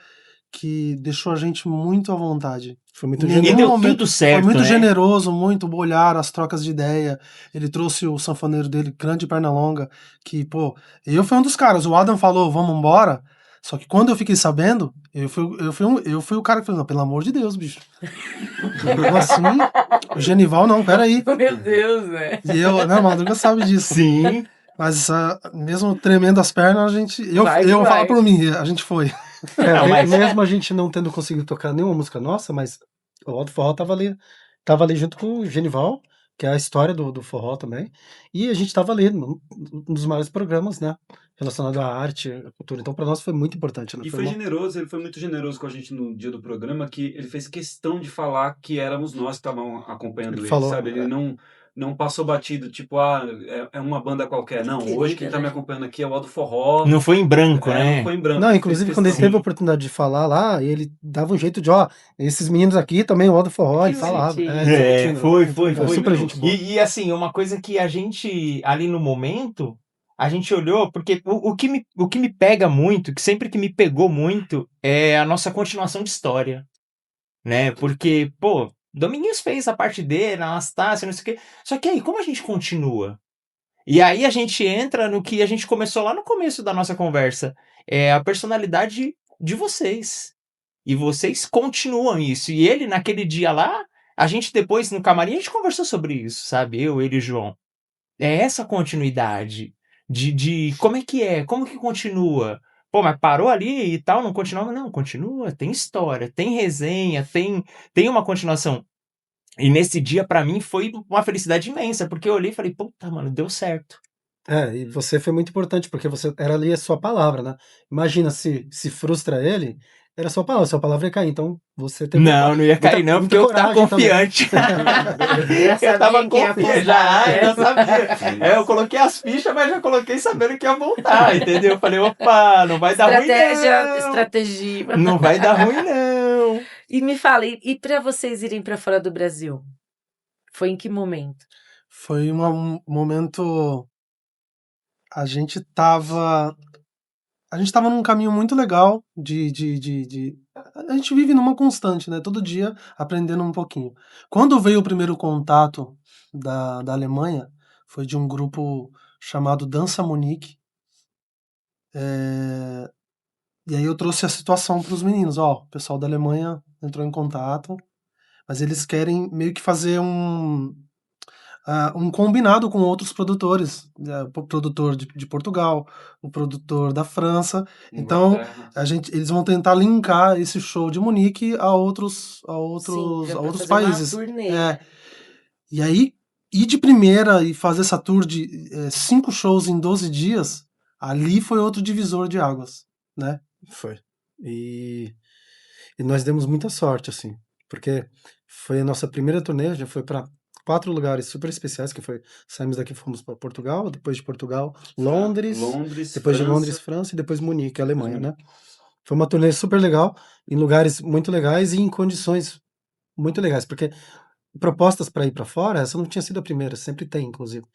que deixou a gente muito à vontade. Foi muito Em E nenhum generoso. deu momento tudo certo, foi muito né? generoso, muito olhar, as trocas de ideia. Ele trouxe o sanfoneiro dele, grande Pernalonga, que, pô, eu fui um dos caras. O Adam falou, vamos embora. Só que quando eu fiquei sabendo, eu fui o cara que falou, não, pelo amor de Deus, bicho. Como assim? O Genival, não, peraí. Meu Deus, né? E eu, não, Madruga sabe disso. Sim. Mas mesmo tremendo as pernas, a gente. Eu Vai, vou vai. falar por mim, a gente foi. Não, mas- Mesmo a gente não tendo conseguido tocar nenhuma música nossa, mas o Alto Forró tava ali junto com o Genival, que é a história do forró também. E a gente tava ali num dos maiores programas, né? Relacionado à arte, à cultura. Então, para nós foi muito importante. Né? E Foi foi uma- generoso, ele foi muito generoso com a gente no dia do programa, que ele fez questão de falar que éramos nós que estavam acompanhando Ele ele, falou, sabe? Ele não passou batido, tipo, é uma banda qualquer. Não, Querida, hoje quem tá né? me acompanhando aqui é o Aldo Forró. Não foi em branco, Não né? foi em branco. Não, Ele inclusive fez quando ele questão. teve a oportunidade de falar lá, ele dava um jeito de, ó, esses meninos aqui também, o Aldo Forró, Que ele falava. bonitinho. Foi Foi super gente boa. E assim, uma coisa que a gente, ali no momento, a gente olhou, porque o que me pega muito, que sempre que me pegou muito, é a nossa continuação de história, né? Porque, pô, Dominguinhos fez a parte dele, Anastácia, não sei o quê, só que aí, como a gente continua? E aí a gente entra no que a gente começou lá no começo da nossa conversa, é a personalidade de vocês. E vocês continuam isso. E ele, naquele dia lá, a gente depois, no camarim, a gente conversou sobre isso, sabe? Eu, ele e o João. É essa continuidade de como é que é, como que continua. Pô, mas parou ali e tal, não continua? Não, continua, tem história, tem resenha, tem uma continuação. E nesse dia, pra mim, foi uma felicidade imensa, porque eu olhei e falei, puta, mano, deu certo. E você foi muito importante, porque você era ali a sua palavra, né? Imagina se frustra ele, era a sua palavra ia cair. Então você teve Não ia cair não, porque eu tava coragem também. confiante. Já Eu tava sabia que ia confiante, apostar, eu sabia. Eu coloquei as fichas, mas já coloquei sabendo que ia voltar, entendeu? Eu falei, opa, não vai dar ruim não. Estratégia. Não vai dar ruim não. E me fala, e para vocês irem para fora do Brasil? Foi em que momento? Foi um momento. A gente tava num caminho muito legal a gente vive numa constante, né? Todo dia aprendendo um pouquinho. Quando veio o primeiro contato da Alemanha, foi de um grupo chamado Dança Munique. E aí eu trouxe a situação para os meninos, ó, o pessoal da Alemanha entrou em contato, mas eles querem meio que fazer um combinado com outros produtores, o produtor de Portugal, o produtor da França. Então, Inglaterra. eles vão tentar linkar esse show de Munique a outros, Sim, já a pra outros fazer uma países. turnê. E aí, ir de primeira e fazer essa tour de 5 shows em 12 dias, ali foi outro divisor de águas, né? Foi. E nós demos muita sorte, assim, porque foi a nossa primeira turnê, já foi para 4 lugares super especiais, que foi, saímos daqui, fomos para Portugal, depois de Portugal, Londres, depois de Londres, França, e depois Munique, Alemanha, né? Foi uma turnê super legal, em lugares muito legais e em condições muito legais, porque propostas para ir para fora, essa não tinha sido a primeira, sempre tem, inclusive.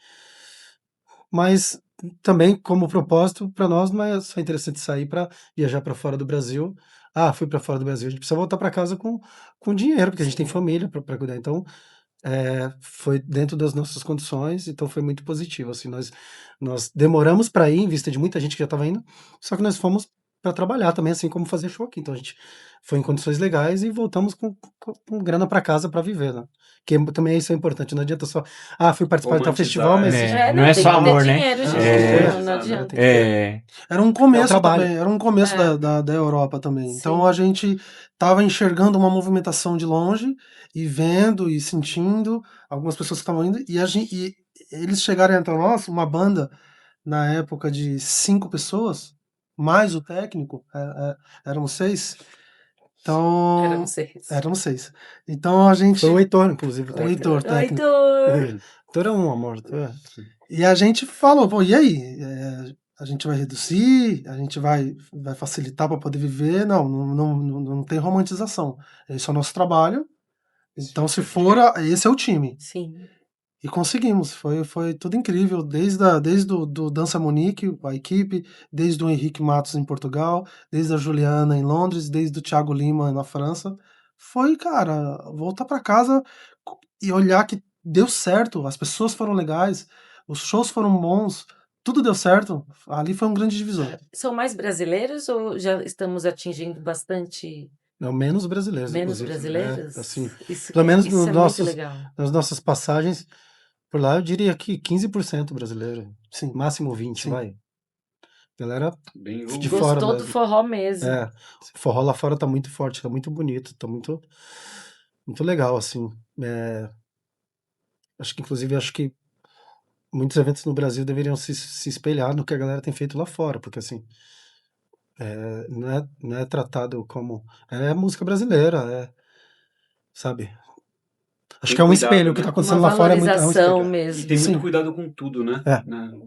Mas também, como propósito, para nós não é só interessante sair para viajar para fora do Brasil. Ah, fui para fora do Brasil, a gente precisa voltar para casa com dinheiro, porque a gente tem Sim. família para cuidar. Então, foi dentro das nossas condições, então foi muito positivo. Assim, nós demoramos para ir, em vista de muita gente que já estava indo, só que nós fomos para trabalhar também, assim como fazer show aqui. Então a gente foi em condições legais e voltamos com grana para casa para viver, né? Que também isso é importante, não adianta só, fui participar de tal Romantizar, festival, mas Não é tem só que ter amor, né? dinheiro, gente. É. Não adianta. Era um começo trabalho. também, era um começo É. da Europa também. Então Sim. a gente estava enxergando uma movimentação de longe e vendo e sentindo algumas pessoas que estavam indo e eles chegaram até nós, uma banda na época de 5 pessoas, mais o técnico, eram 6. Então Éramos 6. eram 6. Então a gente foi o Heitor, inclusive, o o técnico. Heitor, técnico. Heitor! Heitor é um amor. E a gente falou, pô, e aí? A gente vai reduzir? A gente vai facilitar para poder viver? Não tem romantização. Esse é o nosso trabalho. Então, se for, esse é o time. Sim. E conseguimos. Foi tudo incrível. Desde do Dança Monique, a equipe, desde o Henrique Matos em Portugal, desde a Juliana em Londres, desde o Thiago Lima na França. Foi, cara, voltar para casa e olhar que deu certo. As pessoas foram legais, os shows foram bons, tudo deu certo. Ali foi um grande divisor. São mais brasileiros ou já estamos atingindo bastante Não, menos brasileiros, menos inclusive. brasileiros? Assim, Isso, pelo menos isso nos é nossos, muito legal. nas nossas passagens, por lá eu diria que 15% brasileiro. Sim. Máximo 20%, Sim. vai. Galera Bem de fora Gostou do mesmo. forró mesmo. O forró lá fora tá muito forte, tá muito bonito, tá muito, muito legal, assim. Acho que muitos eventos no Brasil deveriam se espelhar no que a galera tem feito lá fora, porque assim, não é tratado como. É música brasileira, sabe? Acho Tem que é um cuidado, espelho. O que né? tá Uma acontecendo lá fora é um valorização espelho. E mesmo. tem muito Sim. cuidado com tudo, né? É.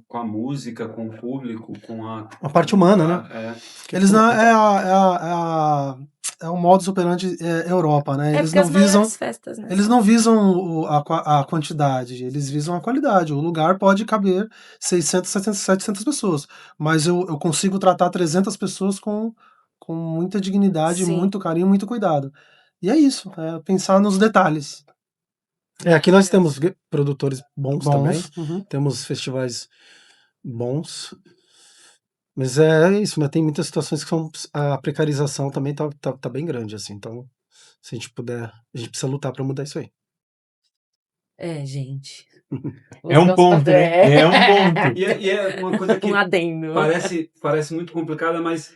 Com a música, com o público, com a parte humana, né? Eles não é o modus operandi Europa, né? Eles porque não as visam maiores festas, né? eles são- não visam a quantidade, eles visam a qualidade. O lugar pode caber 600, 700 pessoas, mas eu consigo tratar 300 pessoas com muita dignidade, Sim. muito carinho, muito cuidado. E é isso, pensar nos detalhes. Aqui nós temos produtores bons também, Uhum. temos festivais bons, mas é isso, né? Tem muitas situações que a precarização também tá bem grande, assim. Então, se a gente puder, a gente precisa lutar para mudar isso aí. Gente. É um ponto, né? É um ponto. E é uma coisa que Um adendo. parece muito complicada, mas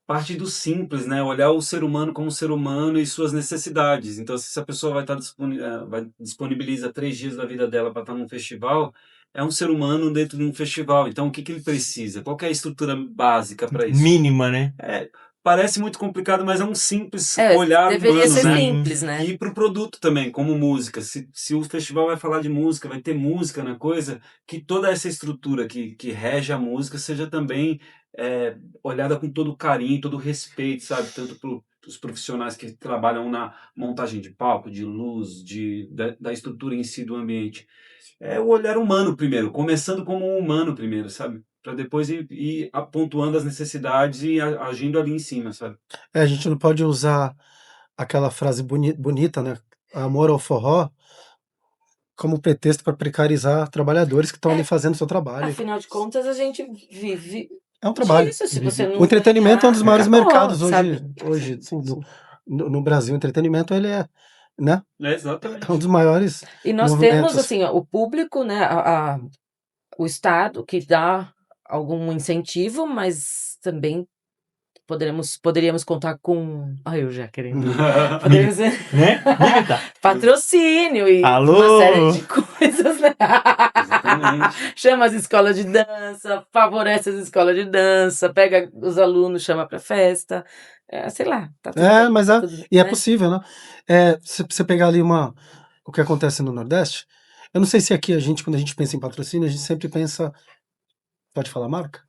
parte do simples, né? Olhar o ser humano como ser humano e suas necessidades. Então, se a pessoa vai disponibiliza 3 dias da vida dela para estar num festival, é um ser humano dentro de um festival. Então, o que ele precisa? Qual que é a estrutura básica para isso? Mínima, né? Parece muito complicado, mas é um simples É, olhar deveria humano, ser né? simples, né? E para o produto também, como música. Se o festival vai falar de música, vai ter música na coisa, que toda essa estrutura que rege a música seja também olhada com todo carinho, todo respeito, sabe? Tanto para os profissionais que trabalham na montagem de palco, de luz, da estrutura em si do ambiente. É o olhar humano primeiro, começando como um humano primeiro, sabe? Para depois ir pontuando as necessidades e agindo ali em cima, sabe? A gente não pode usar aquela frase bonita, né? Amor ao forró, como pretexto para precarizar trabalhadores que estão ali fazendo o seu trabalho. Afinal de contas, a gente vive É um trabalho. Isso, se você não O entretenimento é um dos maiores acabou, mercados sabe? hoje Sim, sim. no Brasil. O entretenimento, ele né? É, É um exatamente. dos maiores E nós temos, movimentos. assim, ó, o público, né, o Estado que dá algum incentivo, mas também poderíamos contar com. Ai, eu já querendo. Poderíamos Né? Militar. patrocínio e uma Alô? série de coisas, né? Exatamente. Chama as escolas de dança, favorece as escolas de dança, pega os alunos, chama pra festa. Sei lá, tá tudo bem, Mas tá tudo, e é né? possível, né? Se você pegar ali o que acontece no Nordeste, eu não sei se aqui quando a gente pensa em patrocínio, a gente sempre pensa. Pode falar marca?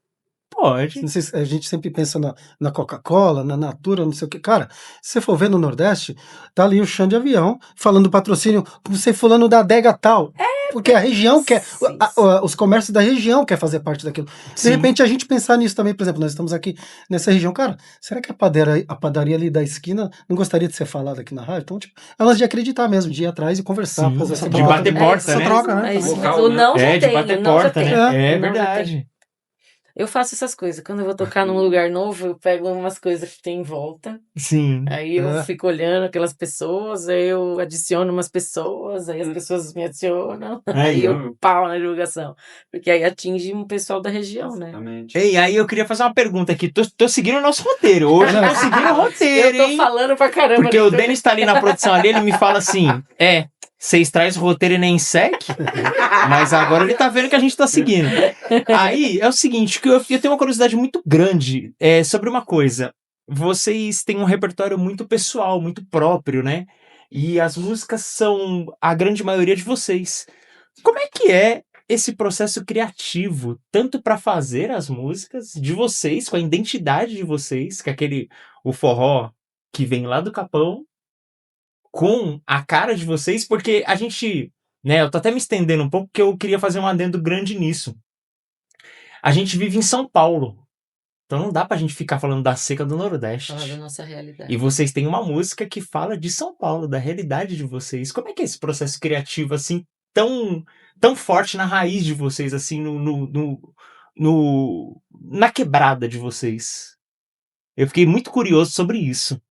Pode. Não sei se a gente sempre pensa na Coca-Cola, na Natura, não sei o que. Cara, se você for ver no Nordeste, tá ali o chão de avião falando patrocínio, você fulano da adega tal. Porque a região quer, Sim, os comércios da região quer fazer parte daquilo. De Sim. repente a gente pensar nisso também, por exemplo, nós estamos aqui nessa região, cara, será que a padaria ali da esquina não gostaria de ser falada aqui na rádio? Então, tipo, elas de acreditar mesmo, de ir atrás e conversar, Sim. fazer essa essa De troca. bater de- porta, Essa né? troca, né? É isso Também. mesmo. Local, O não É, já de tem, bater o não já porta, tem. né? É. É O não já tem. verdade. Eu faço essas coisas. Quando eu vou tocar num lugar novo, eu pego umas coisas que tem em volta. Sim. Aí eu É. fico olhando aquelas pessoas, aí eu adiciono umas pessoas, aí as pessoas me adicionam, aí eu pau na divulgação. Porque aí atinge um pessoal da região, né? Exatamente. Ei, aí eu queria fazer uma pergunta aqui. Tô seguindo o nosso roteiro. Hoje eu tô seguindo o Eu roteiro, tô hein? falando pra caramba. Porque na o internet. Denis tá ali na produção ali, ele me fala assim: vocês trazem roteiro e nem segue? Mas agora ele tá vendo que a gente tá seguindo. Aí é o seguinte, que eu tenho uma curiosidade muito grande sobre uma coisa. Vocês têm um repertório muito pessoal, muito próprio, né? E as músicas são a grande maioria de vocês. Como é que é esse processo criativo, tanto para fazer as músicas de vocês, com a identidade de vocês, que é o forró que vem lá do Capão, com a cara de vocês, porque a gente, né, eu tô até me estendendo um pouco, porque eu queria fazer um adendo grande nisso. A gente vive em São Paulo, então não dá pra gente ficar falando da seca do Nordeste. Fala da nossa realidade. E vocês têm uma música que fala de São Paulo, da realidade de vocês. Como é que é esse processo criativo, assim, tão forte na raiz de vocês, assim, na quebrada de vocês? Eu fiquei muito curioso sobre isso.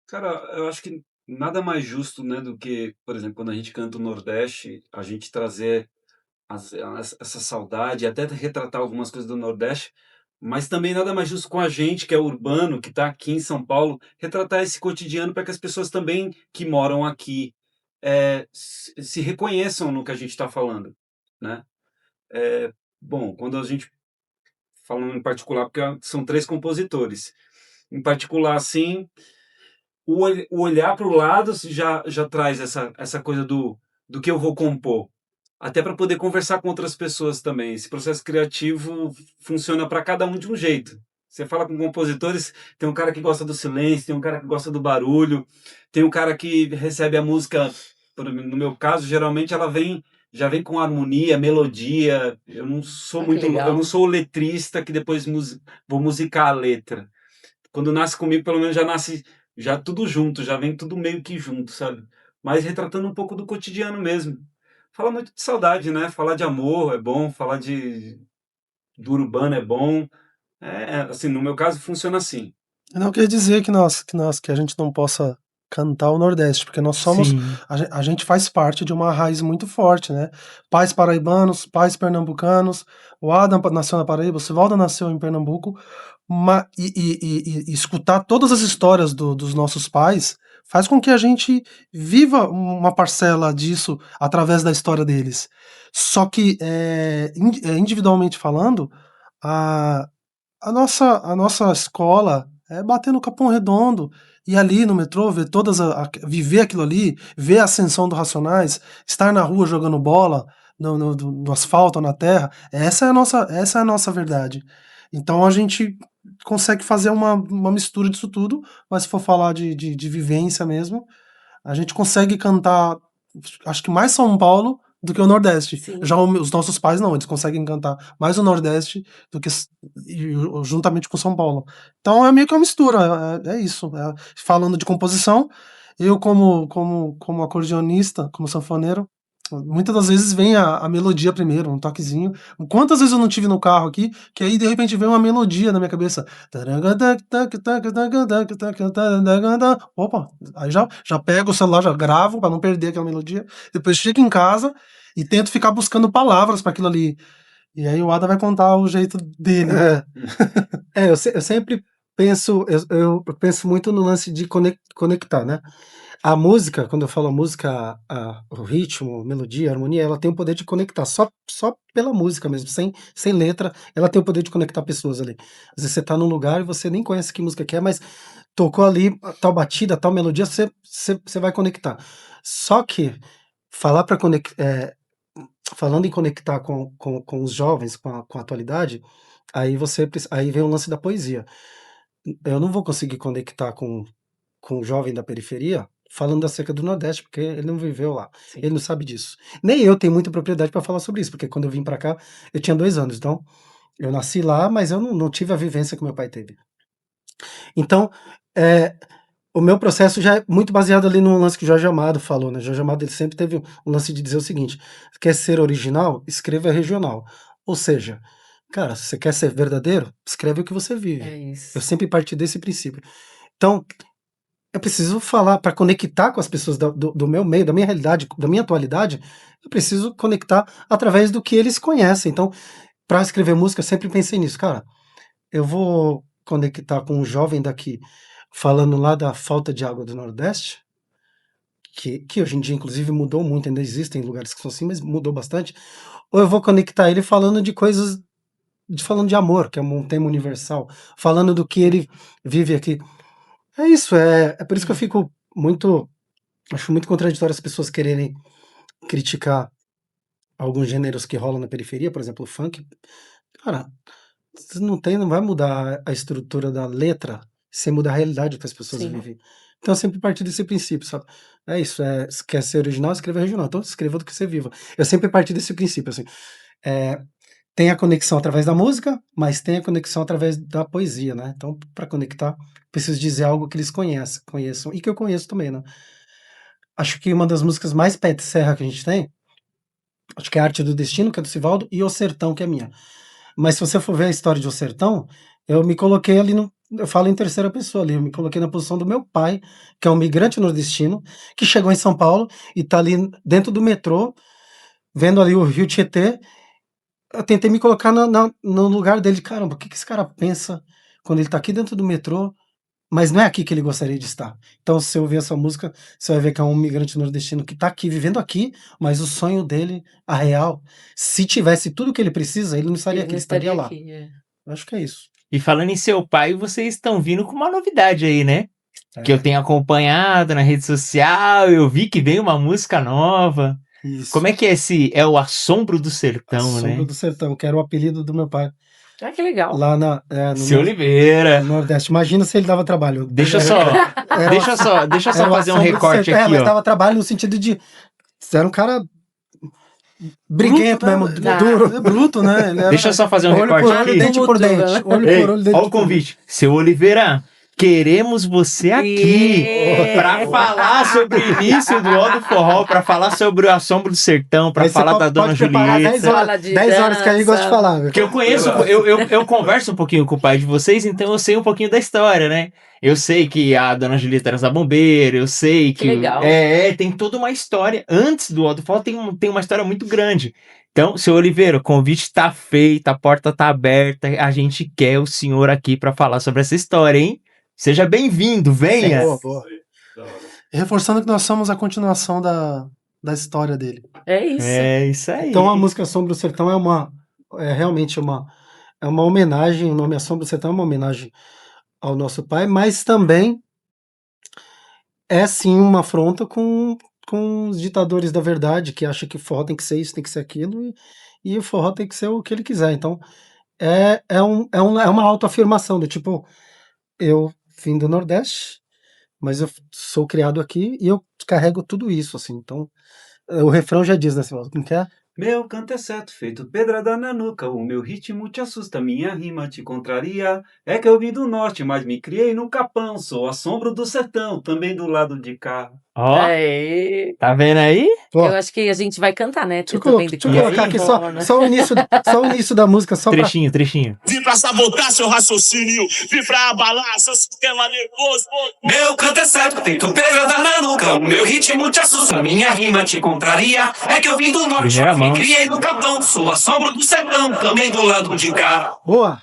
Cara, eu acho que nada mais justo, né, do que, por exemplo, quando a gente canta o Nordeste, a gente trazer essa saudade, até retratar algumas coisas do Nordeste, mas também nada mais justo com a gente, que é urbano, que está aqui em São Paulo, retratar esse cotidiano para que as pessoas também que moram aqui se reconheçam no que a gente está falando, né? Bom, quando a gente, falando em particular, porque são 3 compositores, em particular, assim, o olhar para o lado já traz essa coisa do que eu vou compor. Até para poder conversar com outras pessoas também. Esse processo criativo funciona para cada um de um jeito. Você fala com compositores, tem um cara que gosta do silêncio, tem um cara que gosta do barulho, tem um cara que recebe a música, no meu caso, geralmente ela já vem com harmonia, melodia. Eu não sou que legal. eu não sou o letrista que depois vou musicar a letra. Quando nasce comigo, pelo menos já nasce já tudo junto, já vem tudo meio que junto, sabe? Mas retratando um pouco do cotidiano mesmo. Fala muito de saudade, né? Falar de amor é bom, falar do urbano é bom. Assim, no meu caso funciona assim. Eu não quer dizer que a gente não possa cantar o Nordeste, porque nós somos, Sim. a gente faz parte de uma raiz muito forte, né? Pais paraibanos, pais pernambucanos, o Adam nasceu na Paraíba, o Sivaldo nasceu em Pernambuco, e escutar todas as histórias dos nossos pais faz com que a gente viva uma parcela disso através da história deles. Só que, individualmente falando, a nossa escola é bater no Capão Redondo, ir ali no metrô, ver viver aquilo ali, ver a ascensão do Racionais, estar na rua jogando bola, no asfalto, na terra. Essa é a nossa verdade. Então a gente consegue fazer uma mistura disso tudo, mas se for falar de vivência mesmo, a gente consegue cantar, acho que mais São Paulo do que o Nordeste. Sim. Já os nossos pais não, eles conseguem cantar mais o Nordeste do que juntamente com São Paulo. Então é meio que uma mistura, é isso. Falando de composição, eu como acordeonista, como sanfoneiro, Muitas das vezes vem a melodia primeiro, um toquezinho. Quantas vezes eu não tive no carro aqui, que aí de repente vem uma melodia na minha cabeça. Opa, aí já pego o celular, já gravo pra não perder aquela melodia. Depois chego em casa e tento ficar buscando palavras pra aquilo ali. E aí o Ada vai contar o jeito dele. Eu sempre penso, eu penso muito no lance de conectar, né? A música, quando eu falo música, o ritmo, melodia, harmonia, ela tem o poder de conectar, só pela música mesmo, sem letra, ela tem o poder de conectar pessoas ali. Às vezes você tá num lugar e você nem conhece que música que é, mas tocou ali tal batida, tal melodia, você vai conectar. Só que falar para falando em conectar com os jovens, com a atualidade, aí vem o lance da poesia. Eu não vou conseguir conectar com o jovem da periferia falando acerca do Nordeste, porque ele não viveu lá. Sim. Ele não sabe disso. Nem eu tenho muita propriedade para falar sobre isso, porque quando eu vim para cá, eu tinha 2 anos. Então, eu nasci lá, mas eu não tive a vivência que meu pai teve. Então, o meu processo já é muito baseado ali no lance que o Jorge Amado falou, né? Jorge Amado ele sempre teve um lance de dizer o seguinte: quer ser original? Escreva regional. Ou seja, cara, se você quer ser verdadeiro, escreve o que você vive. É Eu isso. sempre parti desse princípio. Então, eu preciso falar para conectar com as pessoas do meu meio, da minha realidade, da minha atualidade, eu preciso conectar através do que eles conhecem. Então, para escrever música, eu sempre pensei nisso, cara. Eu vou conectar com um jovem daqui, falando lá da falta de água do Nordeste, que hoje em dia, inclusive, mudou muito, ainda existem lugares que são assim, mas mudou bastante. Ou eu vou conectar ele falando de coisas, falando de amor, que é um tema universal, falando do que ele vive aqui. É isso, é por isso que eu fico acho muito contraditório as pessoas quererem criticar alguns gêneros que rolam na periferia, por exemplo, o funk. Cara, você não vai mudar a estrutura da letra sem mudar a realidade que as pessoas Sim. vivem. Então eu sempre parti desse princípio, sabe? É isso, se quer ser original, escreva regional. Então escreva do que você viva. Eu sempre parti desse princípio, assim. Tem a conexão através da música, mas tem a conexão através da poesia, né? Então, para conectar, preciso dizer algo que eles conheçam e que eu conheço também, né? Acho que uma das músicas mais pé de serra que a gente tem, acho que é a Arte do Destino, que é do Sivaldo, e O Sertão, que é minha. Mas se você for ver a história de O Sertão, eu me coloquei ali eu falo em terceira pessoa ali, eu me coloquei na posição do meu pai, que é um migrante nordestino, que chegou em São Paulo e tá ali dentro do metrô, vendo ali o Rio Tietê. Eu tentei me colocar no lugar dele. Caramba, o que esse cara pensa quando ele tá aqui dentro do metrô, mas não é aqui que ele gostaria de estar. Então, se eu ouvir essa música, você vai ver que é um migrante nordestino que tá aqui, vivendo aqui, mas o sonho dele, a real, se tivesse tudo que ele precisa, ele não estaria Ele aqui, não ele estaria estaria lá. aqui, é. Eu acho que é isso. E falando em seu pai, vocês estão vindo com uma novidade aí, né? Que eu É, tenho acompanhado na rede social, eu vi que veio uma música nova. isso. Como é que é esse? É o Assombro do Sertão, Sombra né? do Sertão, que era o apelido do meu pai, Ah, que legal. lá no Seu Oliveira. Nordeste. Imagina se ele dava trabalho. Deixa eu só, Era deixa eu só era o fazer um Assombro do recorte Sertão. aqui, Mas ó. dava trabalho no sentido de... Você era um cara briguento né? mesmo, Ah. duro. É bruto, né? Ele era... Deixa eu só fazer um Olho por recorte olho, aqui. dente por Tumulto, dente. né? Olho Ei, por olho, ó dente o por dente. convite. Seu Oliveira, queremos você aqui. Pra falar sobre o início do Ó do Forró, pra falar sobre o Assombro do Sertão, pra Aí você falar da Dona pode preparar 10 Julieta. horas, Fala de 10 horas que aí gosta de dança. falar. Porque eu conheço, eu converso um pouquinho com o pai de vocês, então eu sei um pouquinho da história, né? Eu sei que a Dona Julieta era zabumbeira, eu sei Que que legal. tem toda uma história. Antes do Ó do Forró tem uma história muito grande. Então, seu Oliveira, o convite tá feito, a porta tá aberta, a gente quer o senhor aqui pra falar sobre essa história, hein? Seja bem-vindo, venha! Boa, boa. Da hora. Reforçando que nós somos a continuação da história dele. É isso. É isso aí. Então a música Assombro do Sertão é realmente é uma homenagem, o nome Assombro do Sertão é uma homenagem ao nosso pai, mas também é sim uma afronta com os ditadores da verdade, que acham que o forró tem que ser isso, tem que ser aquilo, e o forró tem que ser o que ele quiser. Então é uma autoafirmação, do tipo, eu vim do Nordeste, mas eu sou criado aqui e eu carrego tudo isso, assim. Então, o refrão já diz, né? Como que é? Meu canto é certo, feito pedrada na nuca. O meu ritmo te assusta, minha rima te contraria. É que eu vim do norte, mas me criei no Capão. Sou assombro do sertão, também do lado de cá. Ó, Aê. tá vendo aí? Ó, Eu acho que a gente vai cantar, né? deixa eu, Eu tô vendo deixa eu E aí, colocar aqui né? só o início da música, só pra... Trechinho. Vim pra sabotar seu raciocínio, vim pra abalar seu sistema nervoso. Meu canto é certo, tento pegada na nuca. O meu ritmo te assusta, minha rima te contraria. É que eu vim do norte, Primeira mão. me criei no capão. Sou a sombra do sertão, também do lado de cá. Boa!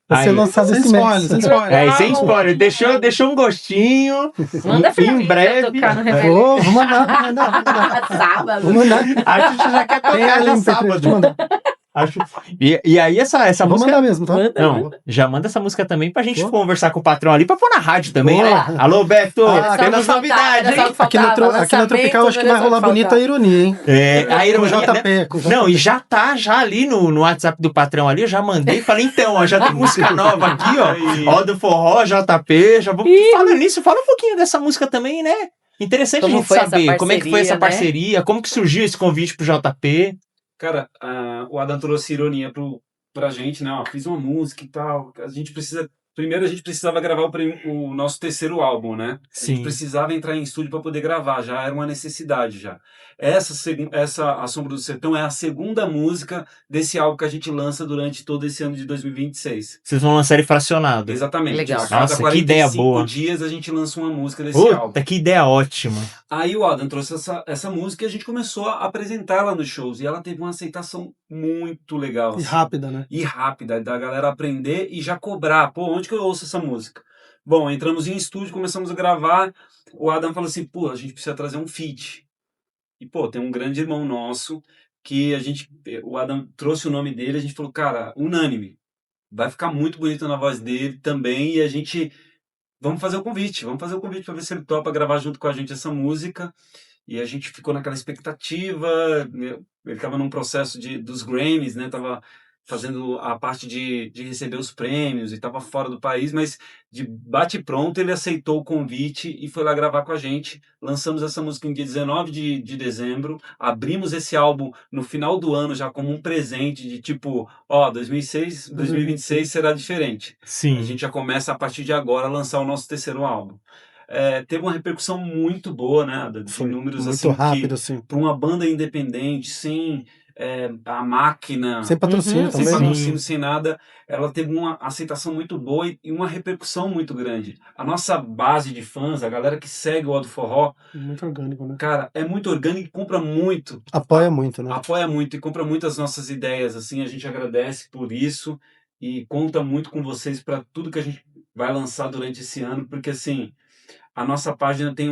Vai ser Aí. lançado Sem esse spoiler, mês. sem spoiler. É, sem spoiler. Deixou um gostinho. Manda em Fernandinha breve. tocar no Rebelde. Vou mandar. Sábado. Vou mandar. A gente já quer Tem tocar ali já no P3, sábado. deixa eu mandar. Acho... E aí essa Vou música... mandar mesmo, tá? Manda. Não, já manda essa música também pra gente Pô. conversar com o patrão ali, pra pôr na rádio também, Pô. né? Alô, Beto, Ah, temos novidade, hein? Aqui no Tropical acho que vai rolar bonita a ironia, hein? É, a Com ironia, né? JP, com JP. Não, e já tá ali no WhatsApp do patrão ali, eu já mandei e falei, então, ó, já tem música nova aqui, ó do forró, JP, já vou... Falando nisso, fala um pouquinho dessa música também, né? Interessante Como a gente foi essa saber como é que foi essa parceria, né? parceria, como que surgiu esse convite pro JP. Cara, o Adam trouxe ironia pra gente, né? Ó, fiz uma música e tal. Primeiro a gente precisava gravar o nosso terceiro álbum, né? A Sim. gente precisava entrar em estúdio para poder gravar, já era uma necessidade já. Essa A Sombra do Sertão é a segunda música desse álbum que a gente lança durante todo esse ano de 2026. Vocês vão lançar ele fracionado. Exatamente. Legal. A cada Nossa, que 45 ideia boa. dias a gente lança uma música desse álbum. Puta, que ideia ótima. Aí o Adam trouxe essa música e a gente começou a apresentá-la nos shows. E ela teve uma aceitação muito legal. E assim. rápida, né? E rápida, da galera aprender e já cobrar. Pô, onde que eu ouço essa música? Bom, entramos em estúdio, começamos a gravar. O Adam falou assim, pô, a gente precisa trazer um feat. E, pô, tem um grande irmão nosso que o Adam trouxe o nome dele, a gente falou, cara, unânime. Vai ficar muito bonito na voz dele também e a gente... Vamos fazer o convite para ver se ele topa gravar junto com a gente essa música. E a gente ficou naquela expectativa, né? Ele estava num processo dos Grammys, né? Tava fazendo a parte de receber os prêmios e estava fora do país, mas de bate-pronto ele aceitou o convite e foi lá gravar com a gente. Lançamos essa música em dia 19 de dezembro, abrimos esse álbum no final do ano já como um presente de tipo, ó, 2026 será diferente. Sim. A gente já começa a partir de agora a lançar o nosso terceiro álbum. Teve uma repercussão muito boa, né? De Foi números muito assim, rápido, assim. para uma banda independente, sem a máquina, Sem patrocínio Uhum, sem também. patrocínio, sem nada, ela teve uma aceitação muito boa e uma repercussão muito grande. A nossa base de fãs, a galera que segue o Ó do Forró, Muito orgânico, né? cara, é muito orgânico e compra muito. Apoia muito, né? Apoia muito e compra muito as nossas ideias, assim, a gente agradece por isso e conta muito com vocês para tudo que a gente vai lançar durante esse ano, porque assim, a nossa página tem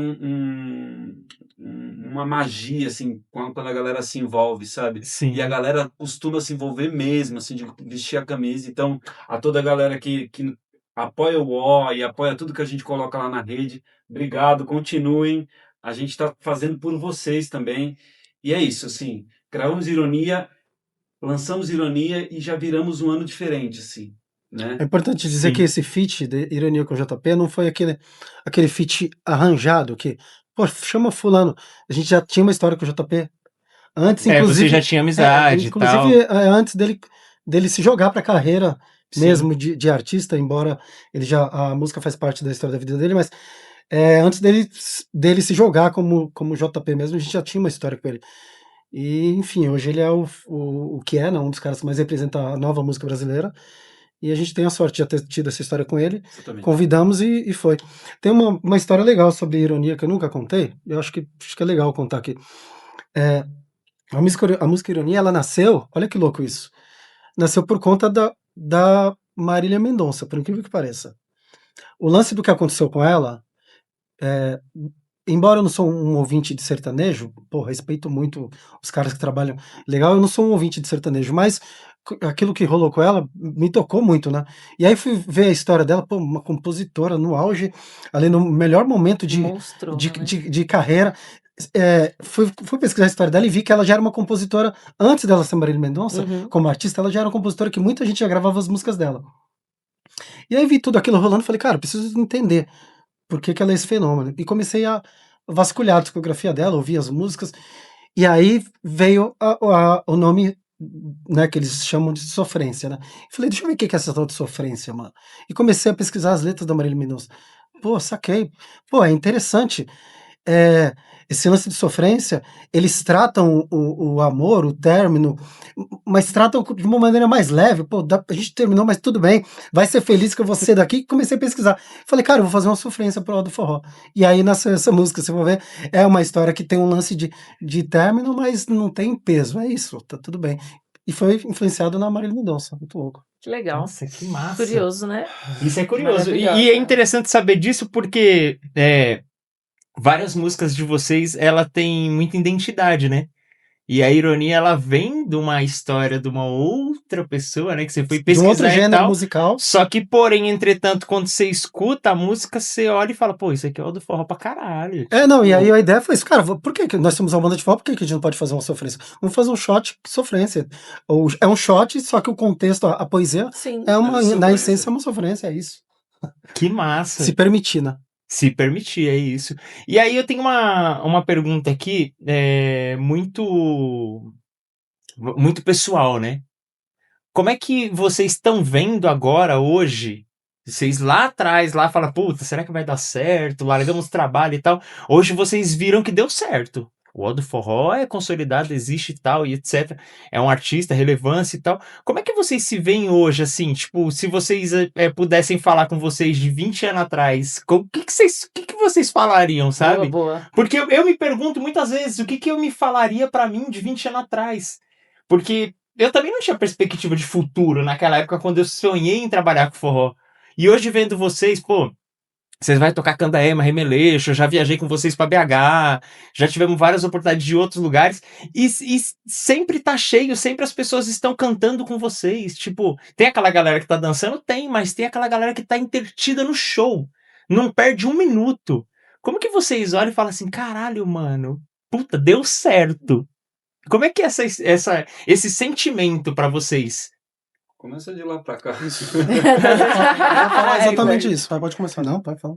uma magia, assim, quando a galera se envolve, sabe? Sim. E a galera costuma se envolver mesmo, assim, de vestir a camisa. Então, a toda a galera que apoia o O e apoia tudo que a gente coloca lá na rede, obrigado, continuem. A gente está fazendo por vocês também. E é isso, assim, gravamos Ironia, lançamos Ironia e já viramos um ano diferente, assim, né? É importante dizer Sim. que esse feat de Ironia com o JP não foi aquele feat arranjado que, pô, chama fulano. A gente já tinha uma história com o JP antes, Você inclusive. já tinha amizade e tal. Inclusive, antes dele se jogar pra carreira Sim. mesmo de artista, embora a música faz parte da história da vida dele, mas antes dele se jogar como JP mesmo, a gente já tinha uma história com ele. E, enfim, hoje ele é o que é, né, um dos caras que mais representa a nova música brasileira. E a gente tem a sorte de já ter tido essa história com ele. Exatamente. Convidamos e foi. Tem uma história legal sobre Ironia que eu nunca contei. Eu acho que é legal contar aqui. A música Ironia, ela nasceu, olha que louco isso. Nasceu por conta da Marília Mendonça, por incrível que pareça. O lance do que aconteceu com ela, embora eu não sou um ouvinte de sertanejo, pô, respeito muito os caras que trabalham legal, eu não sou um ouvinte de sertanejo, mas aquilo que rolou com ela me tocou muito, né? E aí fui ver a história dela, pô, uma compositora no auge, ali no melhor momento Monstro, né? de carreira. Fui pesquisar a história dela e vi que ela já era uma compositora, antes dela ser Marília Mendonça, Uhum. como artista, ela já era uma compositora que muita gente já gravava as músicas dela. E aí vi tudo aquilo rolando e falei, cara, eu preciso entender por que ela é esse fenômeno. E comecei a vasculhar a discografia dela, ouvir as músicas, e aí veio o nome, né, que eles chamam de sofrência, né? Falei, deixa eu ver o que é essa tal de sofrência, mano. E comecei a pesquisar as letras da Marília Mendonça. Pô, saquei. Pô, é interessante. esse lance de sofrência, eles tratam o amor, o término, mas tratam de uma maneira mais leve. Pô, a gente terminou, mas tudo bem, vai ser feliz que eu vou ser daqui. Comecei a pesquisar. Falei, cara, eu vou fazer uma sofrência pro lado do forró. E aí nasceu essa música, você vai ver, é uma história que tem um lance de término, mas não tem peso, é isso, tá tudo bem. E foi influenciado na Marília Mendonça, muito louco. Que legal. Nossa, que massa. Curioso, né? Isso é curioso. E Maravilhosa. é interessante saber disso porque várias músicas de vocês, ela tem muita identidade, né? E a ironia, ela vem de uma história de uma outra pessoa, né? Que você foi De um outro pesquisar e gênero tal. musical. Só que, porém, entretanto, quando você escuta a música, você olha e fala, pô, isso aqui é o do forró pra caralho. Não, e aí a ideia foi isso, cara, por que nós temos uma banda de forró, por que a gente não pode fazer uma sofrência? Vamos fazer um shot sofrência. É um shot, só que o contexto, a poesia, Sim. na sofrência. essência, é uma sofrência, é isso. Que massa. Se permitir, né? Se permitir, é isso. E aí eu tenho uma pergunta aqui, muito pessoal, né? Como é que vocês estão vendo agora, hoje? Vocês lá atrás, lá falam, puta, será que vai dar certo? Largamos trabalho e tal. Hoje vocês viram que deu certo. O Ó do Forró é consolidado, existe e tal, e etc. É um artista, relevância e tal. Como é que vocês se veem hoje, assim? Tipo, se vocês pudessem falar com vocês de 20 anos atrás, o que vocês falariam, sabe? Boa. Porque eu me pergunto muitas vezes, o que eu me falaria pra mim de 20 anos atrás? Porque eu também não tinha perspectiva de futuro naquela época quando eu sonhei em trabalhar com forró. E hoje vendo vocês, pô, vocês vai tocar Candaema, Remeleixo, eu já viajei com vocês pra BH, já tivemos várias oportunidades de outros lugares, e sempre tá cheio, sempre as pessoas estão cantando com vocês. Tipo, tem aquela galera que tá dançando? Tem, mas tem aquela galera que tá entretida no show. Não perde um minuto. Como que vocês olham e falam assim, caralho, mano, puta, deu certo. Como é que é esse sentimento pra vocês? Começa de lá pra cá. Eu ia falar exatamente É, isso. Vai, pode começar. Não, pode falar.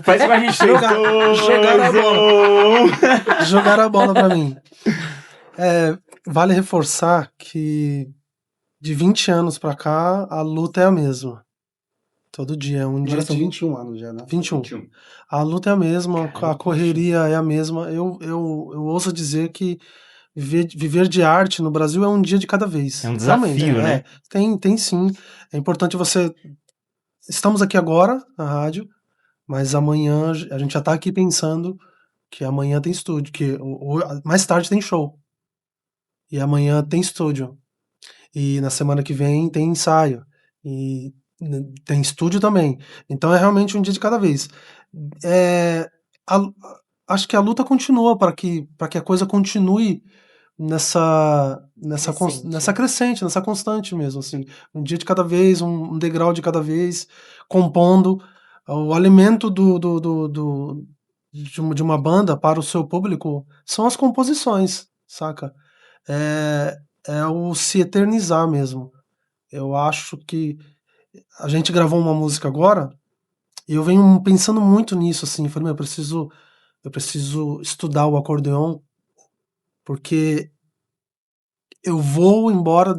Faz igual a gente fez. Jogar a bola. Jogaram a bola pra mim. Vale reforçar que de 20 anos pra cá, a luta é a mesma. Todo dia é um dia Agora são de 21 anos já, né? 21. 21. A luta é a mesma, Caramba, a correria é a mesma. Eu ouso dizer que viver de arte no Brasil é um dia de cada vez. É um desafio, né? Tem sim. É importante você. Estamos aqui agora na rádio, mas amanhã a gente já tá aqui pensando que amanhã tem estúdio, que mais tarde tem show. E amanhã tem estúdio. E na semana que vem tem ensaio. E tem estúdio também. Então é realmente um dia de cada vez. É, a- acho que a luta continua para que a coisa continue Crescente. nessa crescente, nessa constante mesmo, assim. Um dia de cada vez, um degrau de cada vez, compondo. O alimento de uma banda para o seu público são as composições, saca? É o se eternizar mesmo. Eu acho que a gente gravou uma música agora e eu venho pensando muito nisso, assim. Falei, meu, eu preciso estudar o acordeon porque eu vou embora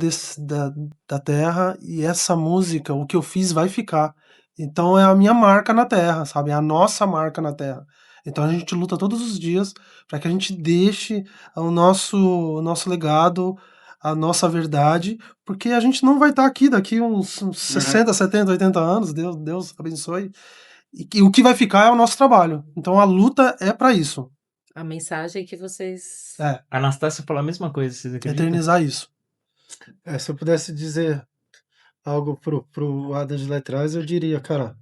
da terra e essa música, o que eu fiz vai ficar. Então é a minha marca na terra, sabe? É a nossa marca na terra. Então a gente luta todos os dias para que a gente deixe o nosso legado, a nossa verdade, porque a gente não vai estar aqui daqui uns 60, 70, 80 anos, Deus abençoe. E o que vai ficar é o nosso trabalho. Então a luta é para isso. A mensagem que vocês. É, A Anastácia falou a mesma coisa, vocês acreditam? eternizar isso. Se eu pudesse dizer algo pro Adam de lá atrás, eu diria, cara,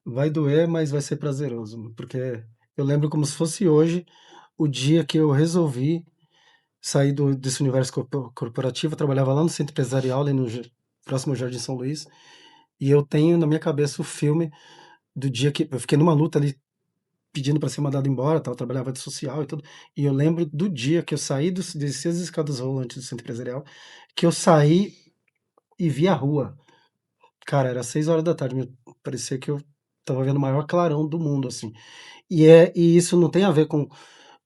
vai doer, mas vai ser prazeroso, porque eu lembro como se fosse hoje o dia que eu resolvi sair desse universo corporativo. Eu trabalhava lá no centro empresarial, ali no próximo ao Jardim São Luís, e eu tenho na minha cabeça o filme do dia que eu fiquei numa luta ali pedindo para ser mandado embora, tal, eu trabalhava de social e tudo. E eu lembro do dia que eu saí desci as escadas rolantes do centro empresarial, que eu saí e vi a rua. Cara, era 6 horas da tarde, parecia que eu tava vendo o maior clarão do mundo, assim. E isso não tem a ver com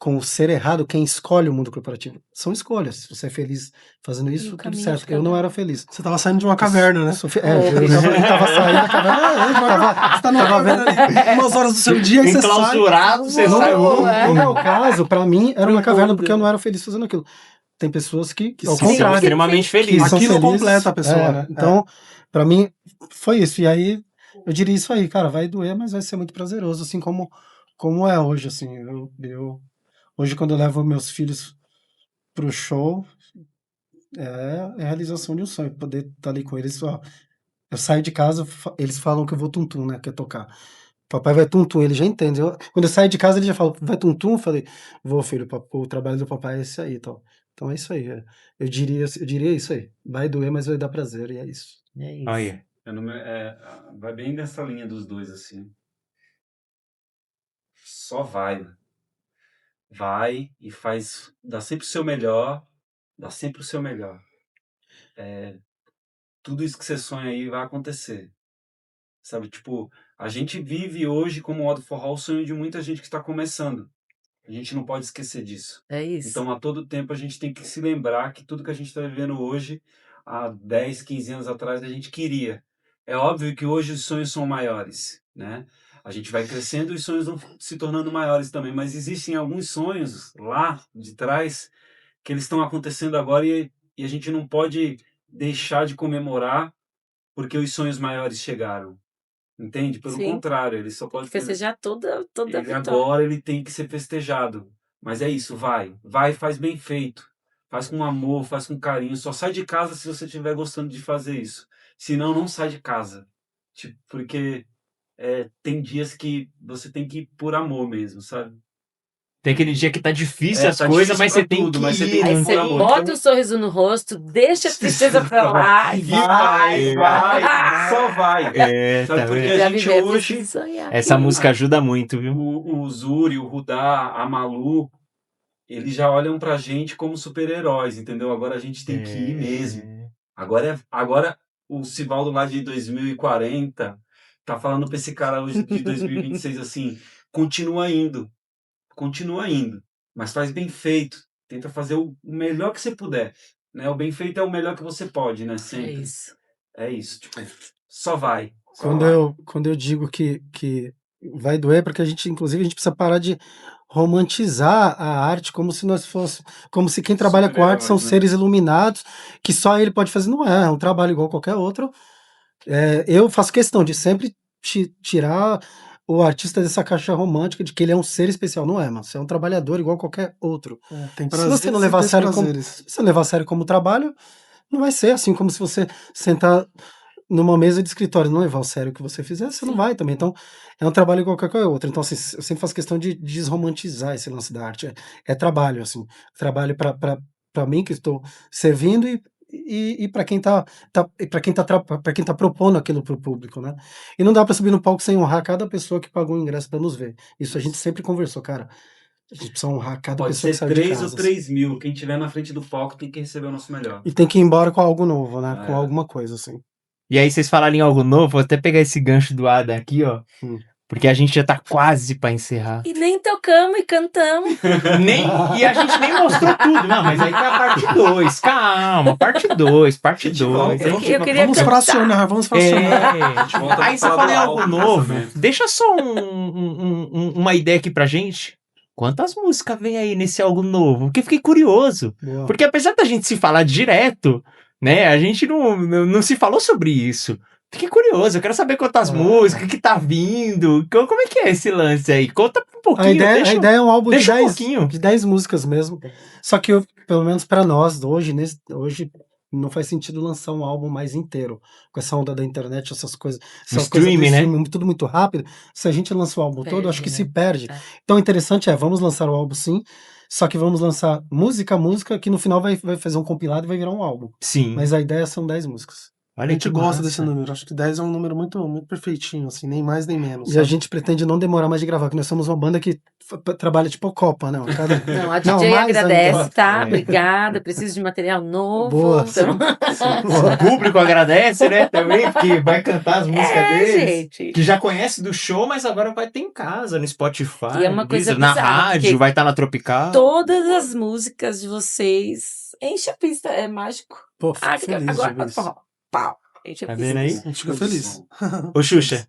com o ser errado, quem escolhe o mundo corporativo. São escolhas. Se você é feliz fazendo isso, tudo caminho certo. de Eu não cada um. era feliz. Você tava saindo de uma caverna, né? Eu tava saindo da caverna. Você tá numa caverna ali, umas horas do seu dia, e você sai. Enclausurado, você Uou, sai. é. No meu caso, pra mim, era uma caverna Profundo. porque eu não era feliz fazendo aquilo. Tem pessoas que ao São contrário, extremamente que felizes. são Aquilo felizes. completa a pessoa, né? Então, pra mim, foi isso. E aí, eu diria isso aí, cara, vai doer, mas vai ser muito prazeroso, assim como é hoje, assim. Hoje, quando eu levo meus filhos pro show, é a realização de um sonho, poder estar ali com eles. Ó, eu saio de casa, eles falam que eu vou tum-tum, né, que é tocar. Papai vai tum-tum, ele já entende. Quando eu saio de casa, ele já fala, vai tum-tum? Eu falei, vou, filho, o trabalho do papai é esse aí, tal. Então é isso aí. Eu diria isso aí. Vai doer, mas vai dar prazer, e é isso. É isso. Olha. Vai bem nessa linha dos dois, assim. Só vai. Vai e faz. Dá sempre o seu melhor. Dá sempre o seu melhor. Tudo isso que você sonha aí vai acontecer. Sabe, tipo, a gente vive hoje como modo forró o sonho de muita gente que está começando. A gente não pode esquecer disso. É isso. Então, a todo tempo, a gente tem que se lembrar que tudo que a gente está vivendo hoje, há 10, 15 anos atrás, a gente queria. É óbvio que hoje os sonhos são maiores, né? A gente vai crescendo e os sonhos vão se tornando maiores também, mas existem alguns sonhos lá de trás que eles estão acontecendo agora e a gente não pode deixar de comemorar porque os sonhos maiores chegaram. Entende? Pelo Sim. contrário, ele só pode Festejar toda a ele vitória. agora ele tem que ser festejado. Mas é isso, vai e faz bem feito. Faz com amor, faz com carinho. Só sai de casa se você estiver gostando de fazer isso. Senão, não sai de casa. Tipo, porque tem dias que você tem que ir por amor mesmo, sabe? Tem aquele dia que tá difícil as tá coisas, difícil mas pra você tem tudo, que mas você ir. tem que Aí né? você amor. bota Então- um sorriso no rosto, deixa a tristeza pra lá e vai. Só vai. É, Sabe, tá porque vendo? Já a gente viver hoje, precisa sonhar. Essa música ajuda muito, viu? o Zuri, o Rudá, a Malu, eles já olham pra gente como super-heróis, entendeu? Agora a gente tem que ir mesmo. Agora o Sivaldo lá de 2040 tá falando pra esse cara hoje de 2026 assim, continua indo, mas faz bem feito, tenta fazer o melhor que você puder, né? O bem feito é o melhor que você pode, né? É Sempre. isso. É isso, tipo, só vai. Só Quando vai. eu digo que vai doer, porque inclusive, a gente precisa parar de romantizar a arte como se nós fosse, como se quem trabalha com arte são Super-heróis, né? seres iluminados, que só ele pode fazer. Não é um trabalho igual qualquer outro. Eu faço questão de sempre tirar o artista dessa caixa romântica de que ele é um ser especial. Não é, mano. Você é um trabalhador igual qualquer outro. Tem Se prazeres você não e levar a sério como, desprazeres. se você levar a sério como trabalho, não vai ser assim como se você sentar numa mesa de escritório e não levar a sério o que você fizer, você não Sim. vai também. Então, é um trabalho igual qualquer outro. Então, assim, eu sempre faço questão de desromantizar esse lance da arte. É trabalho, assim. Trabalho para mim que estou servindo e para quem para quem tá propondo aquilo pro público, né? E não dá para subir no palco sem honrar cada pessoa que pagou o ingresso para nos ver. Isso a gente sempre conversou, cara. A gente precisa honrar cada Pode pessoa ser que saiu de 3 casa. ou 3 mil. Quem tiver na frente do palco tem que receber o nosso melhor. E tem que ir embora com algo novo, né? É. Com alguma coisa, assim. E aí, vocês falarem em algo novo, vou até pegar esse gancho do Adam aqui, ó. Hum. Porque a gente já tá quase pra encerrar. E nem tocamos e cantamos. E a gente nem mostrou tudo. Não, mas aí tá a parte 2. Calma, parte 2, parte 2. Eu queria Vamos cantar. fracionar, vamos fracionar. É. volta pra Aí você falar fala em do algo álbum, novo. lançamento. Deixa só uma ideia aqui pra gente. Quantas músicas vem aí nesse algo novo? Porque fiquei curioso. Boa. Porque apesar da gente se falar direto, né? A gente não se falou sobre isso. Fiquei curioso, eu quero saber quantas músicas, o que tá vindo. Como é que é esse lance aí? Conta um pouquinho. A ideia é um álbum de deixa um 10, pouquinho. de 10 músicas mesmo. Só que, pelo menos pra nós, hoje não faz sentido lançar um álbum mais inteiro. Com essa onda da internet, essas coisas. Essas coisas do streaming, né? streaming, tudo muito rápido. Se a gente lança o álbum todo, Perde, acho que né? se perde. É. Então, o interessante vamos lançar o álbum sim, só que vamos lançar música, que no final vai fazer um compilado e vai virar um álbum. Sim. Mas a ideia são 10 músicas. A Olha gente que gosta massa. desse número. Acho que 10 é um número muito, muito perfeitinho, assim, nem mais nem menos. E a sabe? gente pretende não demorar mais de gravar, porque nós somos uma banda que trabalha tipo Copa, né? Cada... Não, a Não, DJ mais agradece, ainda. tá? É. Obrigada. Preciso de material novo. Boa, Então- O público agradece, né? Também, porque vai cantar as músicas deles. gente. Que já conhece do show, mas agora vai ter em casa, no Spotify, E é uma no coisa Deezer, na bizarra, rádio, porque vai estar na Tropical. Todas as músicas de vocês enche a pista, é mágico. Pô, fico Fica feliz de agora ver isso. pau. Enche a Tá pista. vendo aí? A gente fica feliz. Ô, Xuxa,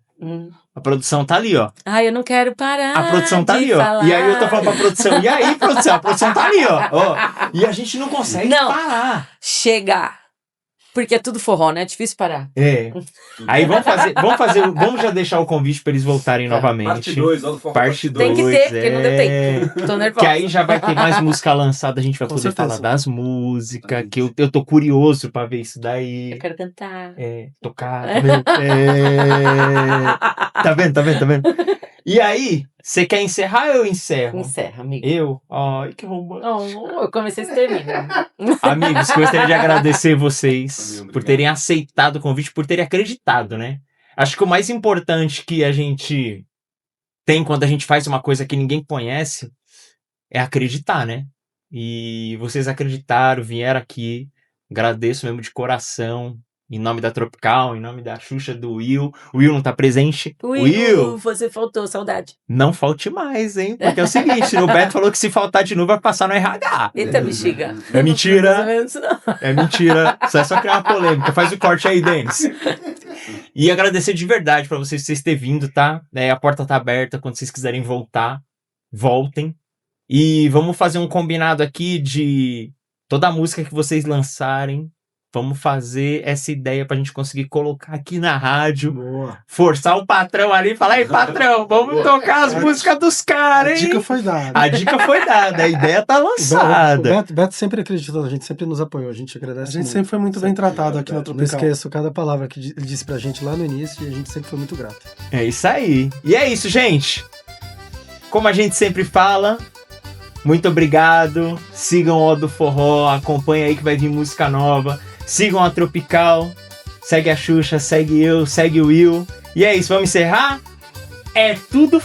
a produção tá ali, ó. Ai, eu não quero parar. A produção tá de ali, ó. falar. E aí eu tô falando pra produção. E aí, produção? A produção tá ali, ó. E a gente não consegue Não. parar. Chega. Porque é tudo forró, né? É difícil parar. É. Aí vamos já deixar o convite pra eles voltarem novamente. Parte 2, olha o forró Parte parte 2. Tem que ter, porque não deu tempo. Tô Que nervosa. aí já vai ter mais música lançada, a gente vai Com poder certeza. falar das músicas, que eu tô curioso pra ver isso daí. Eu quero cantar. Tocar, tá vendo? Tá vendo? E aí, você quer encerrar ou eu encerro? Encerra, amigo. Eu? Ai, que romântico. Oh, eu comecei, você termina. Amigos, gostaria de agradecer vocês Valeu, por obrigado. terem aceitado o convite, por terem acreditado, né? Acho que o mais importante que a gente tem quando a gente faz uma coisa que ninguém conhece é acreditar, né? E vocês acreditaram, vieram aqui. Agradeço mesmo de coração. Em nome da Tropical, em nome da Xuxa, do Will. O Will não tá presente. Will, você faltou, saudade. Não falte mais, hein? Porque é o seguinte, o Beto falou que se faltar de novo vai passar no RH. Eita, bexiga. É mentira. Mais ou menos, não. É mentira. Isso é só criar uma polêmica. Faz o corte aí, Denis. E agradecer de verdade pra vocês terem vindo, tá? A porta tá aberta. Quando vocês quiserem voltar, voltem. E vamos fazer um combinado aqui de toda a música que vocês lançarem. Vamos fazer essa ideia pra gente conseguir colocar aqui na rádio. Boa. Forçar o patrão ali e falar: ei, patrão, vamos tocar as músicas dos A caras, hein? dica foi dada. A dica foi dada, a ideia tá O lançada. Beto sempre acreditou na gente, sempre nos apoiou, a gente agradece A gente muito. sempre foi muito bem tratado aqui na Não Tropical. esqueço cada palavra que ele disse pra gente lá no início e a gente sempre foi muito grato. É isso aí. E é isso, gente. Como a gente sempre fala, muito obrigado. Sigam o Ó do Forró, acompanha aí que vai vir música nova. Sigam a Tropical, segue a Xuxa, segue eu, segue o Will. E é isso, vamos encerrar? É tudo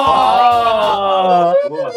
forró! Boa.